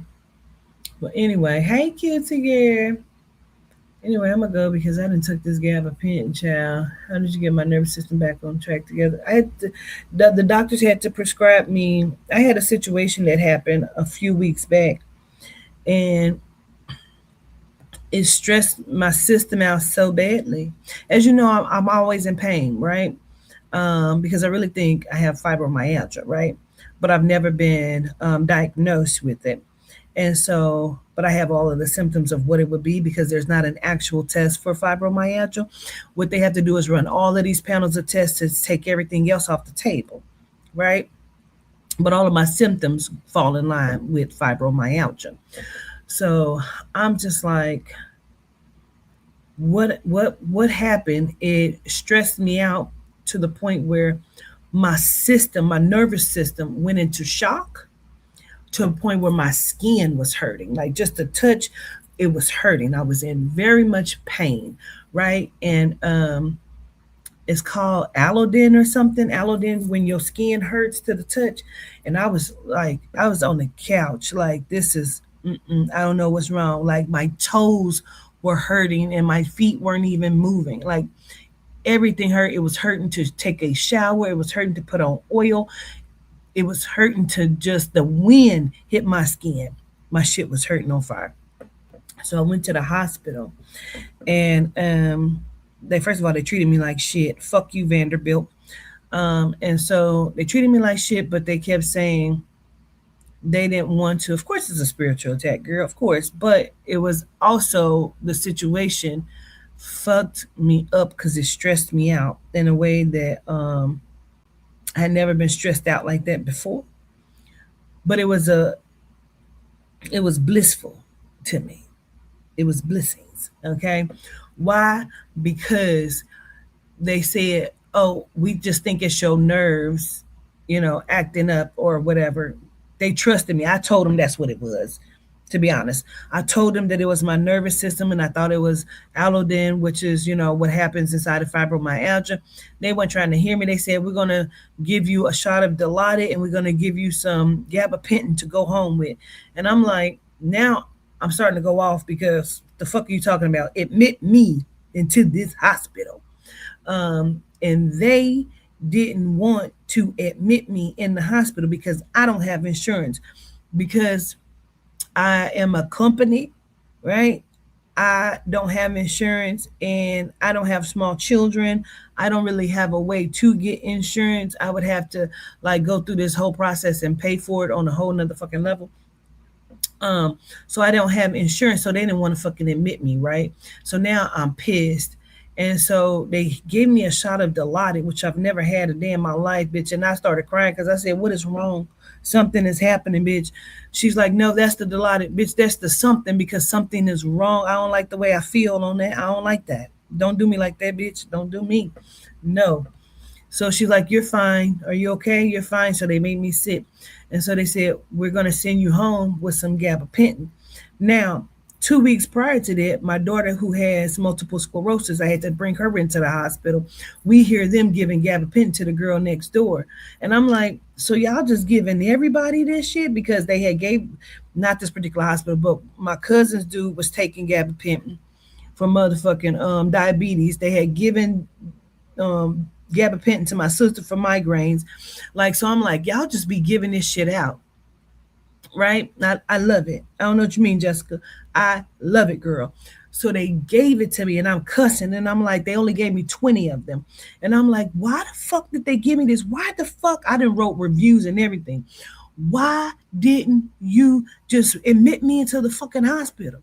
But anyway, hey kids again. Anyway, I'm gonna go because I didn't took this gabapentin, child. How did you get my nervous system back on track together? I had to, the doctors had to prescribe me. I had a situation that happened a few weeks back, and it stressed my system out so badly. As you know, I'm always in pain, right? Because I really think I have fibromyalgia, right? But I've never been diagnosed with it. And so, but I have all of the symptoms of what it would be because there's not an actual test for fibromyalgia. What they have to do is run all of these panels of tests to take everything else off the table, right? But all of my symptoms fall in line with fibromyalgia. So I'm just like, what happened? It stressed me out to the point where my system, my nervous system, went into shock to a point where my skin was hurting. Like just a touch, it was hurting. I was in very much pain, right? And it's called Alloden or something. Alloden when your skin hurts to the touch. And I was like, I was on the couch, like this is, I don't know what's wrong. Like my toes were hurting and my feet weren't even moving. Like everything hurt. It was hurting to take a shower. It was hurting to put on oil. It was hurting to just the wind hit my skin. My shit was hurting on fire. So I went to the hospital, and they first of all they treated me like shit. Fuck you, Vanderbilt. And so they treated me like shit, but they kept saying they didn't want to. Of course, it's a spiritual attack, girl. Of course, but it was also the situation fucked me up because it stressed me out in a way that I had never been stressed out like that before. But it was blissful to me. It was blessings. Okay. Why? Because they said, oh, we just think it's your nerves, acting up or whatever. They trusted me. I told them that's what it was, to be honest. I told them that it was my nervous system and I thought it was Alloden, which is, what happens inside of fibromyalgia. They weren't trying to hear me. They said, we're going to give you a shot of Dilaudid and we're going to give you some gabapentin to go home with. And I'm like, now I'm starting to go off because the fuck are you talking about? Admit me into this hospital. And they didn't want to admit me in the hospital because I don't have insurance, because I am a company, right? I don't have insurance and I don't have small children. I don't really have a way to get insurance. I would have to like go through this whole process and pay for it on a whole nother fucking level. So I don't have insurance, so they didn't want to fucking admit me, right? So now I'm pissed. And so they gave me a shot of Dilaudid, which I've never had a day in my life, bitch. And I started crying because I said, what is wrong? Something is happening, bitch. She's like, no, that's the Dilaudid, bitch. That's the something, because something is wrong. I don't like the way I feel on that. I don't like that. Don't do me like that, bitch. Don't do me. No. So she's like, you're fine. Are you okay? You're fine. So they made me sit. And so they said, we're going to send you home with some gabapentin. Now, 2 weeks prior to that, my daughter, who has multiple sclerosis, I had to bring her into the hospital. We hear them giving gabapentin to the girl next door. And I'm like, so y'all just giving everybody this shit? Because they had gave, not this particular hospital, but my cousin's dude was taking gabapentin for motherfucking diabetes. They had given gabapentin to my sister for migraines. Like, so I'm like, y'all just be giving this shit out. Right? I love it. I don't know what you mean, Jessica. I love it, girl. So they gave it to me and I'm cussing and I'm like, they only gave me 20 of them. And I'm like, why the fuck did they give me this? Why the fuck? I didn't wrote reviews and everything. Why didn't you just admit me into the fucking hospital?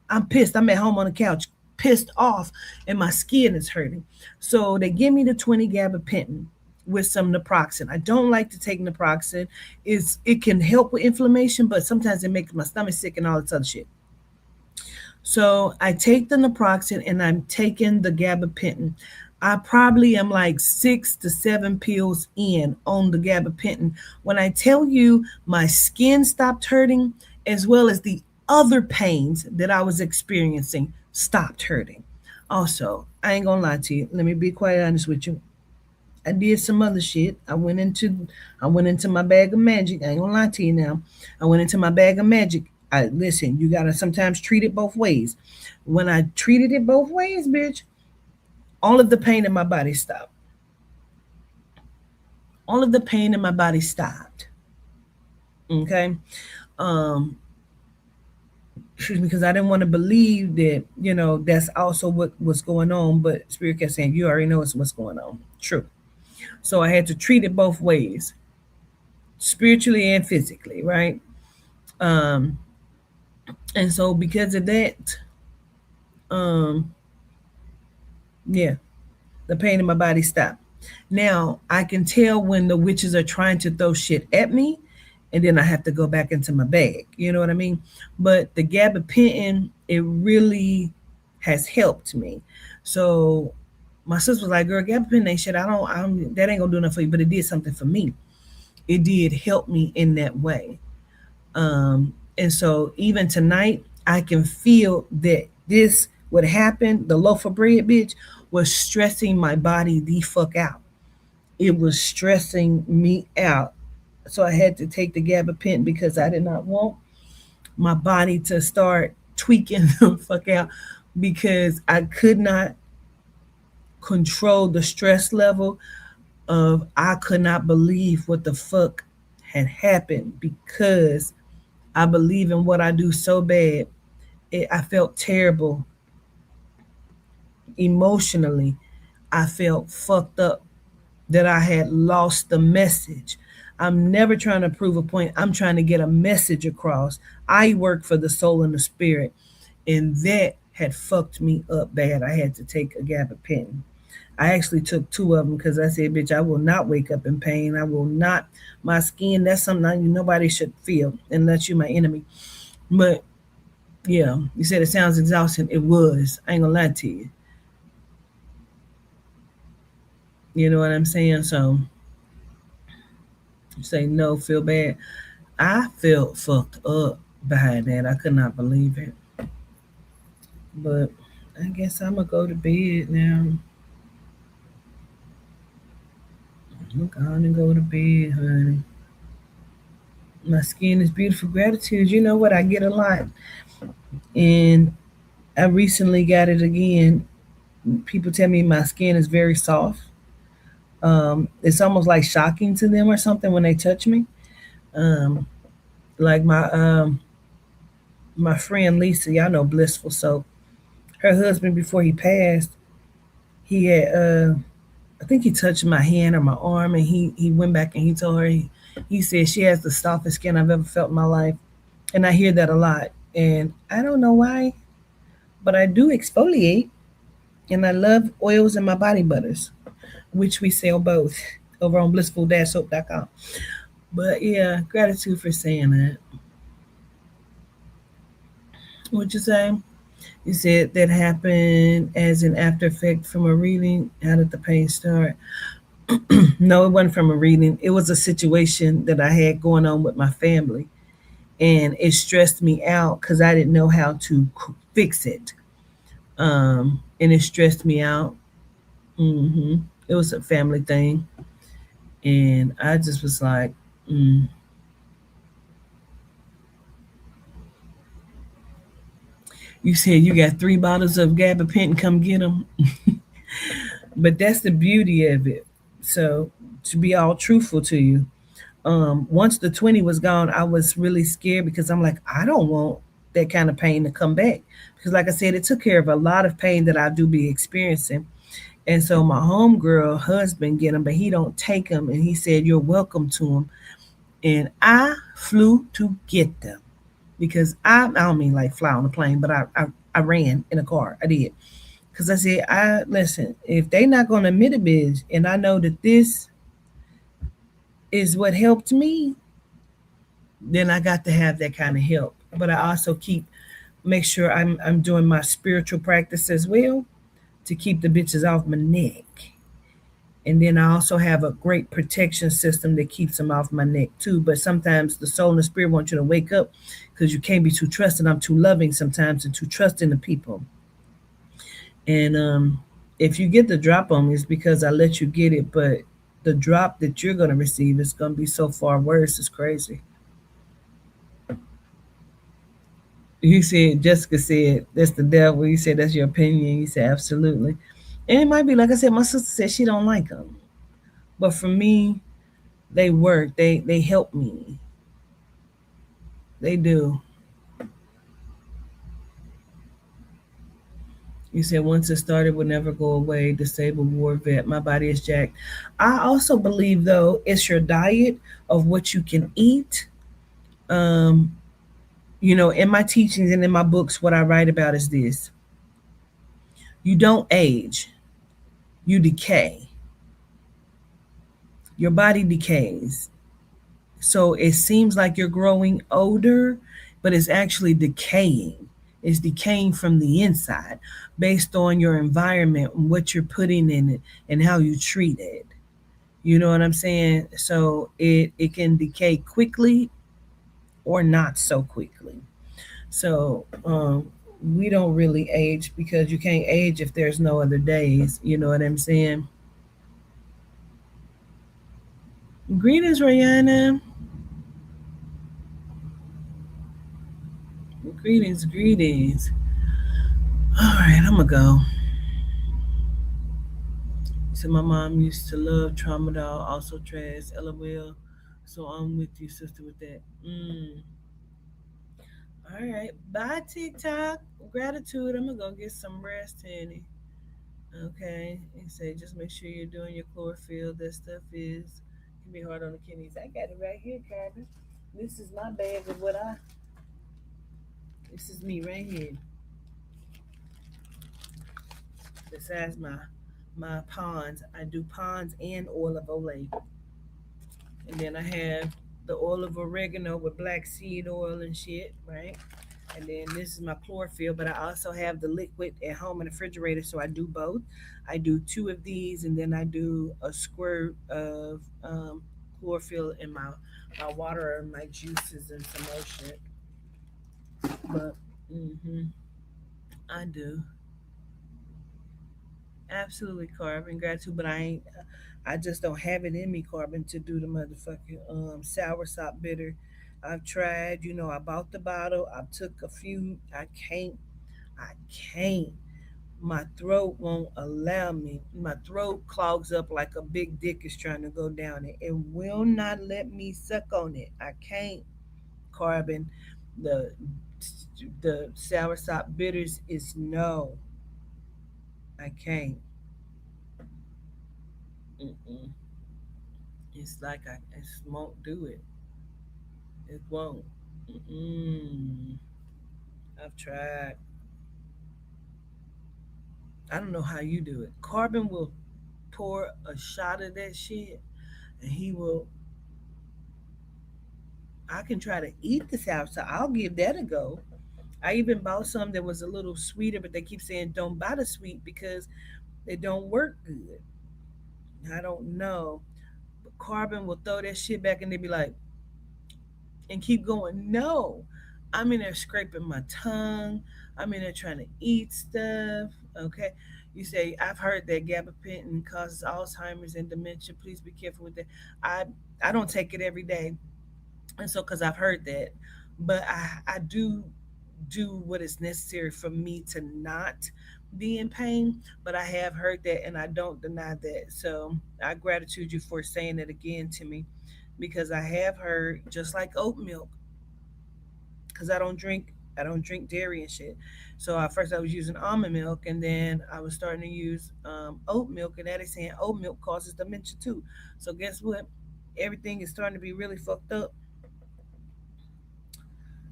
I'm pissed. I'm at home on the couch, pissed off, and my skin is hurting. So they give me the 20 gabapentin with some naproxen. I don't like to take naproxen. It can help with inflammation, but sometimes it makes my stomach sick and all this other shit. So I take the naproxen and I'm taking the gabapentin. I probably am like 6 to 7 pills in on the gabapentin. When I tell you my skin stopped hurting, as well as the other pains that I was experiencing stopped hurting. Also, I ain't gonna lie to you. Let me be quite honest with you. I did some other shit. I went into my bag of magic. I ain't gonna lie to you now. I went into my bag of magic. I listen, you gotta sometimes treat it both ways. When I treated it both ways, bitch, all of the pain in my body stopped. All of the pain in my body stopped. Okay. Um, excuse me, because I didn't want to believe that, that's also what was going on. But Spirit kept saying, you already know it's what's going on. True. So I had to treat it both ways, spiritually and physically, right? Um, and so because of that, um, yeah, the pain in my body stopped. Now I can tell when the witches are trying to throw shit at me, and then I have to go back into my bag. You know what I mean? But the gabapentin, it really has helped me. So my sister was like, "Girl, gabapentin ain't shit. That ain't gonna do nothing for you." But it did something for me. It did help me in that way. And so even tonight, I can feel that this what happened, the loaf of bread, bitch, was stressing my body the fuck out. It was stressing me out. So I had to take the gabapentin because I did not want my body to start tweaking the fuck out because I could not control the stress level of I could not believe what the fuck had happened because I believe in what I do so bad. I felt terrible emotionally. I felt fucked up that I had lost the message. I'm never trying to prove a point. I'm trying to get a message across. I work for the soul and the spirit, and that had fucked me up bad. I had to take a gabapentin. I actually took two of them because I said, bitch, I will not wake up in pain. I will not. My skin, that's something nobody should feel unless you're my enemy. But yeah, you said it sounds exhausting. It was. I ain't gonna lie to you. You know what I'm saying? So say no, feel bad. I felt fucked up by that. I could not believe it. But I guess I'm gonna go to bed now. I'm gonna go to bed, honey. My skin is beautiful. Gratitude. You know what? I get a lot. And I recently got it again. People tell me my skin is very soft. It's almost like shocking to them or something when they touch me. Um, like my friend Lisa, y'all know Blissful Soap. Her husband before he passed, he had I think he touched my hand or my arm, and he went back and he told her he said she has the softest skin I've ever felt in my life, and I hear that a lot, and I don't know why, but I do exfoliate, and I love oils and my body butters, which we sell both over on blissful-soap.com. But yeah, gratitude for saying that. What you say? You said that happened as an after effect from a reading. How did the pain start? No, it wasn't from a reading. It was a situation that I had going on with my family, and it stressed me out because I didn't know how to fix it. And it stressed me out. hmm It was a family thing, and I just was like, mm. You said you got 3 bottles of gabapentin. Come get them. But that's the beauty of it. So to be all truthful to you, once the 20 was gone, I was really scared because I'm like, I don't want that kind of pain to come back. Because like I said, it took care of a lot of pain that I do be experiencing. And so my homegirl husband get them, but he don't take them. And he said, "You're welcome to them." And I flew to get them because I don't mean like fly on a plane, but I ran in a car. I did. Because I said, I listen, if they not going to admit it, bitch, and I know that this is what helped me, then I got to have that kind of help. But I also make sure I'm doing my spiritual practice as well to keep the bitches off my neck. And then I also have a great protection system that keeps them off my neck too. But sometimes the soul and the spirit want you to wake up because you can't be too trusting. I'm too loving sometimes and too trusting the people. And if you get the drop on me, it's because I let you get it. But the drop that you're gonna receive is gonna be so far worse. It's crazy. You said Jessica said that's the devil. You said that's your opinion. You said absolutely. And it might be like I said. My sister said she don't like them, but for me, they work. They help me. They do. You said once it started, would never go away. Disabled war vet. My body is jacked. I also believe though it's your diet of what you can eat. Um, in my teachings and in my books, what I write about is this: you don't age, you decay. Your body decays. So it seems like you're growing older, but it's actually decaying. It's decaying from the inside based on your environment and what you're putting in it and how you treat it. You know what I'm saying? So it can decay quickly or not so quickly. So we don't really age because you can't age if there's no other days. You know what I'm saying? Greetings, Rihanna. Greetings, greetings. All right, I'm gonna go. So my mom used to love Tramadol, also trash, LOL. So I'm with you, sister, with that. All right, bye TikTok. Gratitude. I'm gonna go get some rest, honey. Okay, and say just make sure you're doing your chlorophyll. That stuff is can be hard on the kidneys. I got it right here, Carmen. This is my bag of what I. This is me right here. Besides my ponds, I do ponds and oil of Olay. And then I have the oil of oregano with black seed oil and shit, right? And then this is my chlorophyll, but I also have the liquid at home in the refrigerator, so I do both. I do two of these, and then I do a squirt of chlorophyll in my water and my juices and some more shit. But I do absolutely carbon gratitude, but I ain't. I just don't have it in me, carbon, to do the motherfucking sour sop bitter. I've tried, I bought the bottle. I took a few. I can't. My throat won't allow me. My throat clogs up like a big dick is trying to go down it. It will not let me suck on it. I can't. Carbon, the the sour sop bitters is no. I can't. Mm-mm. It's like I just won't do it. It won't. Mm-mm. I've tried. I don't know how you do it. Carbon will pour a shot of that shit, and he will. I can try to eat the sour, so I'll give that a go. I even bought some that was a little sweeter, but they keep saying don't buy the sweet because they don't work good. I don't know. But Carbon will throw that shit back and they be like, and keep going. No, I'm in there scraping my tongue. I'm in there trying to eat stuff. Okay. You say, I've heard that gabapentin causes Alzheimer's and dementia. Please be careful with that. I don't take it every day. And so, because I've heard that, but I do what is necessary for me to not be in pain. But I have heard that and I don't deny that. So I gratitude you for saying it again to me because I have heard just like oat milk because I don't drink. I don't drink dairy and shit. So at first I was using almond milk, and then I was starting to use oat milk, and now they saying oat milk causes dementia too. So guess what? Everything is starting to be really fucked up.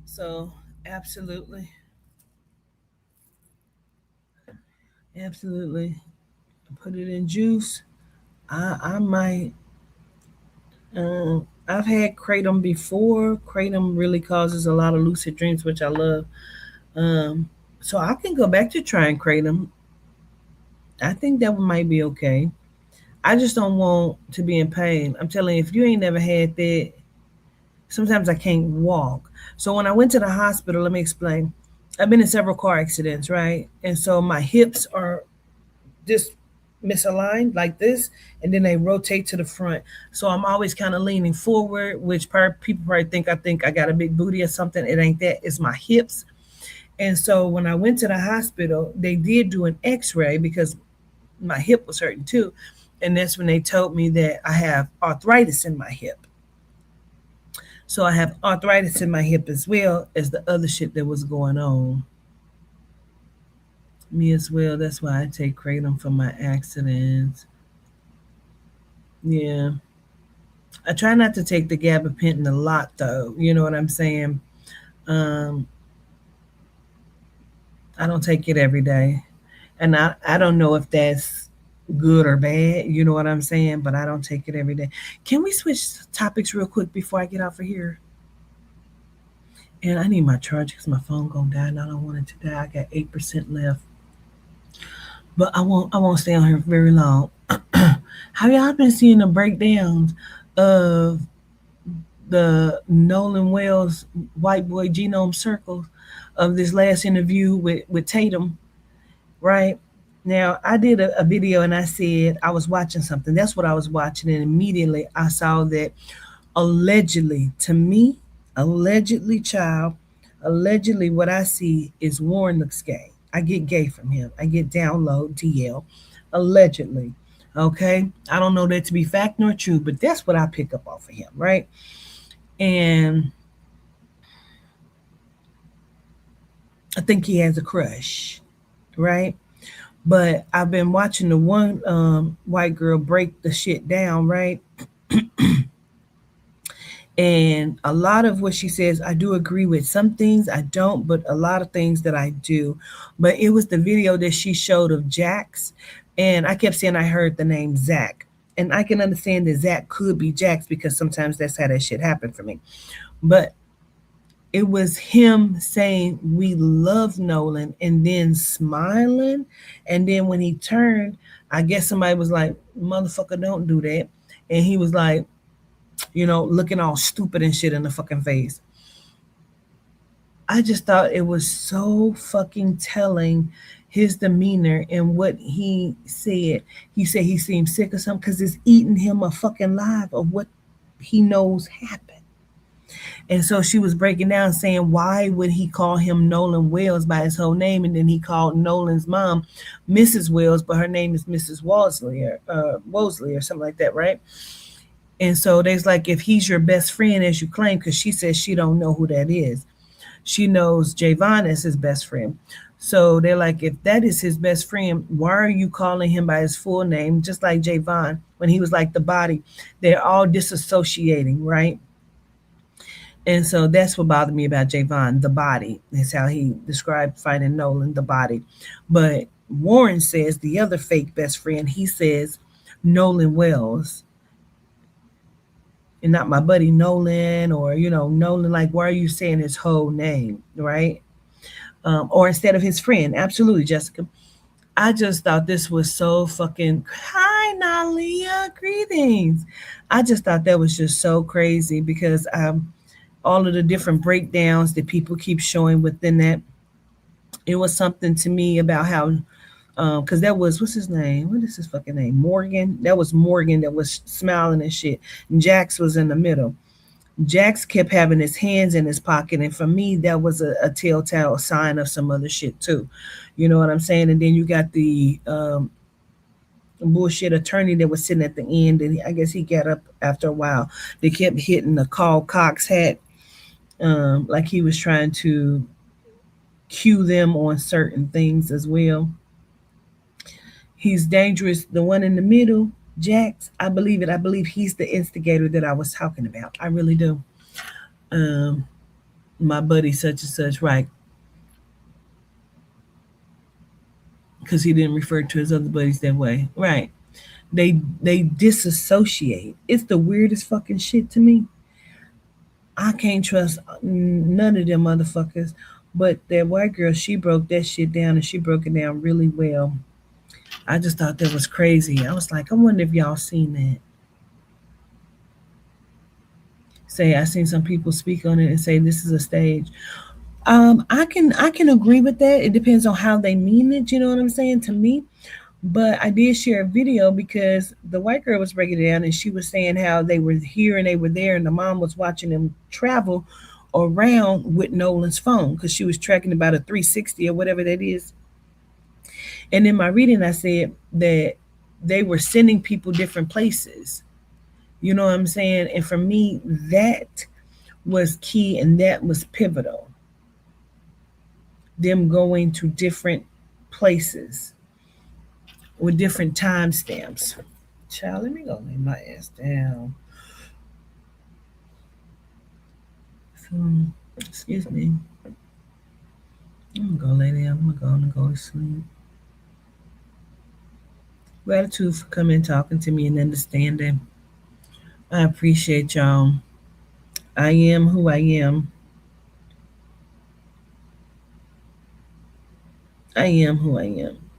So absolutely, absolutely, put it in juice. I might. I've had kratom before. Kratom really causes a lot of lucid dreams, which I love. Um, so I can go back to trying kratom. I think that one might be okay. I just don't want to be in pain. I'm telling you, if you ain't never had that, sometimes I can't walk. So when I went to the hospital, let me explain. I've been in several car accidents, right? And so my hips are just misaligned like this, and then they rotate to the front. So I'm always kind of leaning forward, which people probably think I got a big booty or something. It ain't that. It's my hips. And so when I went to the hospital, they did do an X-ray because my hip was hurting too. And that's when they told me that I have arthritis in my hip. So I have arthritis in my hip as well as the other shit that was going on. Me as well. That's why I take kratom for my accidents. Yeah. I try not to take the gabapentin a lot though. You know what I'm saying? Um, I don't take it every day. And I don't know if that's good or bad. You know what I'm saying? But I don't take it every day. Can we switch topics real quick before I get off of here? And I need my charger because my phone gonna die, and I don't want it to die. I got 8% left, but I won't stay on here very long. Have y'all been seeing the breakdowns of the Nolan Wells white boy genome circles of this last interview with Tatum? Right now, I did a video and I said I was watching something. That's what I was watching, and immediately I saw that allegedly, to me, allegedly, child, allegedly, what I see is Warren looks gay. I get gay from him. I get download DL, allegedly. Okay, I don't know that to be fact nor true, but that's what I pick up off of him, right? And I think he has a crush, right? But I've been watching the one white girl break the shit down, right? And a lot of what she says, I do agree with. Some things I don't, but a lot of things that I do. But it was the video that she showed of Jax. And I kept saying I heard the name Zach. And I can understand that Zach could be Jax because sometimes that's how that shit happened for me. But it was him saying, we love Nolan, and then smiling. And then when he turned, I guess somebody was like, motherfucker, don't do that. And he was like, looking all stupid and shit in the fucking face. I just thought it was so fucking telling, his demeanor and what he said. He said he seemed sick or something because it's eating him a fucking life of what he knows happened. And so she was breaking down saying, why would he call him Nolan Wells by his whole name? And then he called Nolan's mom Mrs. Wells, but her name is Mrs. Wosley or something like that, right? And so there's like, if he's your best friend as you claim, because she says she don't know who that is. She knows Javon as his best friend. So they're like, if that is his best friend, why are you calling him by his full name? Just like Javon, when he was like the body, they're all disassociating, right? And so that's what bothered me about Javon, the body. That's how he described finding Nolan, the body. But Warren says the other fake best friend, he says Nolan Wells. And not my buddy Nolan, or Nolan, like, why are you saying his whole name, right? Or instead of his friend. Absolutely, Jessica. I just thought this was so fucking, hi Nalia, greetings. I just thought that was just so crazy because all of the different breakdowns that people keep showing within that, it was something to me about how because that was, what's his name? What is his fucking name? Morgan. That was Morgan that was smiling and shit. And Jax was in the middle. Jax kept having his hands in his pocket, and for me, that was a telltale sign of some other shit too. You know what I'm saying? And then you got the bullshit attorney that was sitting at the end, and I guess he got up after a while. They kept hitting the Carl Cox hat, like he was trying to cue them on certain things as well. He's dangerous. The one in the middle, Jax, I believe it. I believe he's the instigator that I was talking about. I really do. Um, my buddy such and such, right? Because he didn't refer to his other buddies that way, right? They disassociate. It's the weirdest fucking shit to me. I can't trust none of them motherfuckers. But that white girl, she broke that shit down and she broke it down really well. I just thought that was crazy. I was like, I wonder if y'all seen that. Say I seen some people speak on it and say this is a stage. I can agree with that. It depends on how they mean it. You know what I'm saying to me. But I did share a video because the white girl was breaking it down and she was saying how they were here and they were there and the mom was watching them travel around with Nolan's phone because she was tracking about a 360 or whatever that is. And in my reading, I said that they were sending people different places. You know what I'm saying? And for me, that was key and that was pivotal. Them going to different places with different timestamps. Child, let me go lay my ass down. So, excuse me. I'm gonna go lay down. I'm gonna go to sleep. Gratitude for coming, talking to me, and understanding. I appreciate y'all. I am who I am. I am who I am.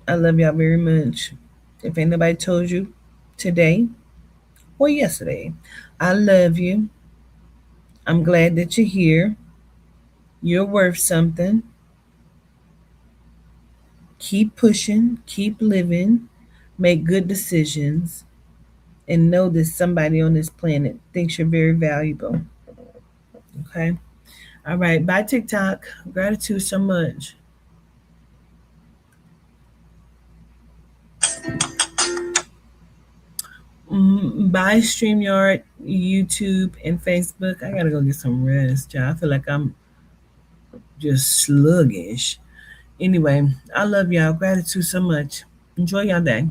I love y'all very much. If anybody told you today or yesterday, I love you. I'm glad that you're here. You're worth something. Keep pushing, keep living, make good decisions, and know that somebody on this planet thinks you're very valuable. Okay? All right. Bye, TikTok. Gratitude so much. Bye, StreamYard, YouTube, and Facebook. I gotta go get some rest, y'all. I feel like I'm just sluggish. Anyway, I love y'all. Gratitude so much. Enjoy y'all day.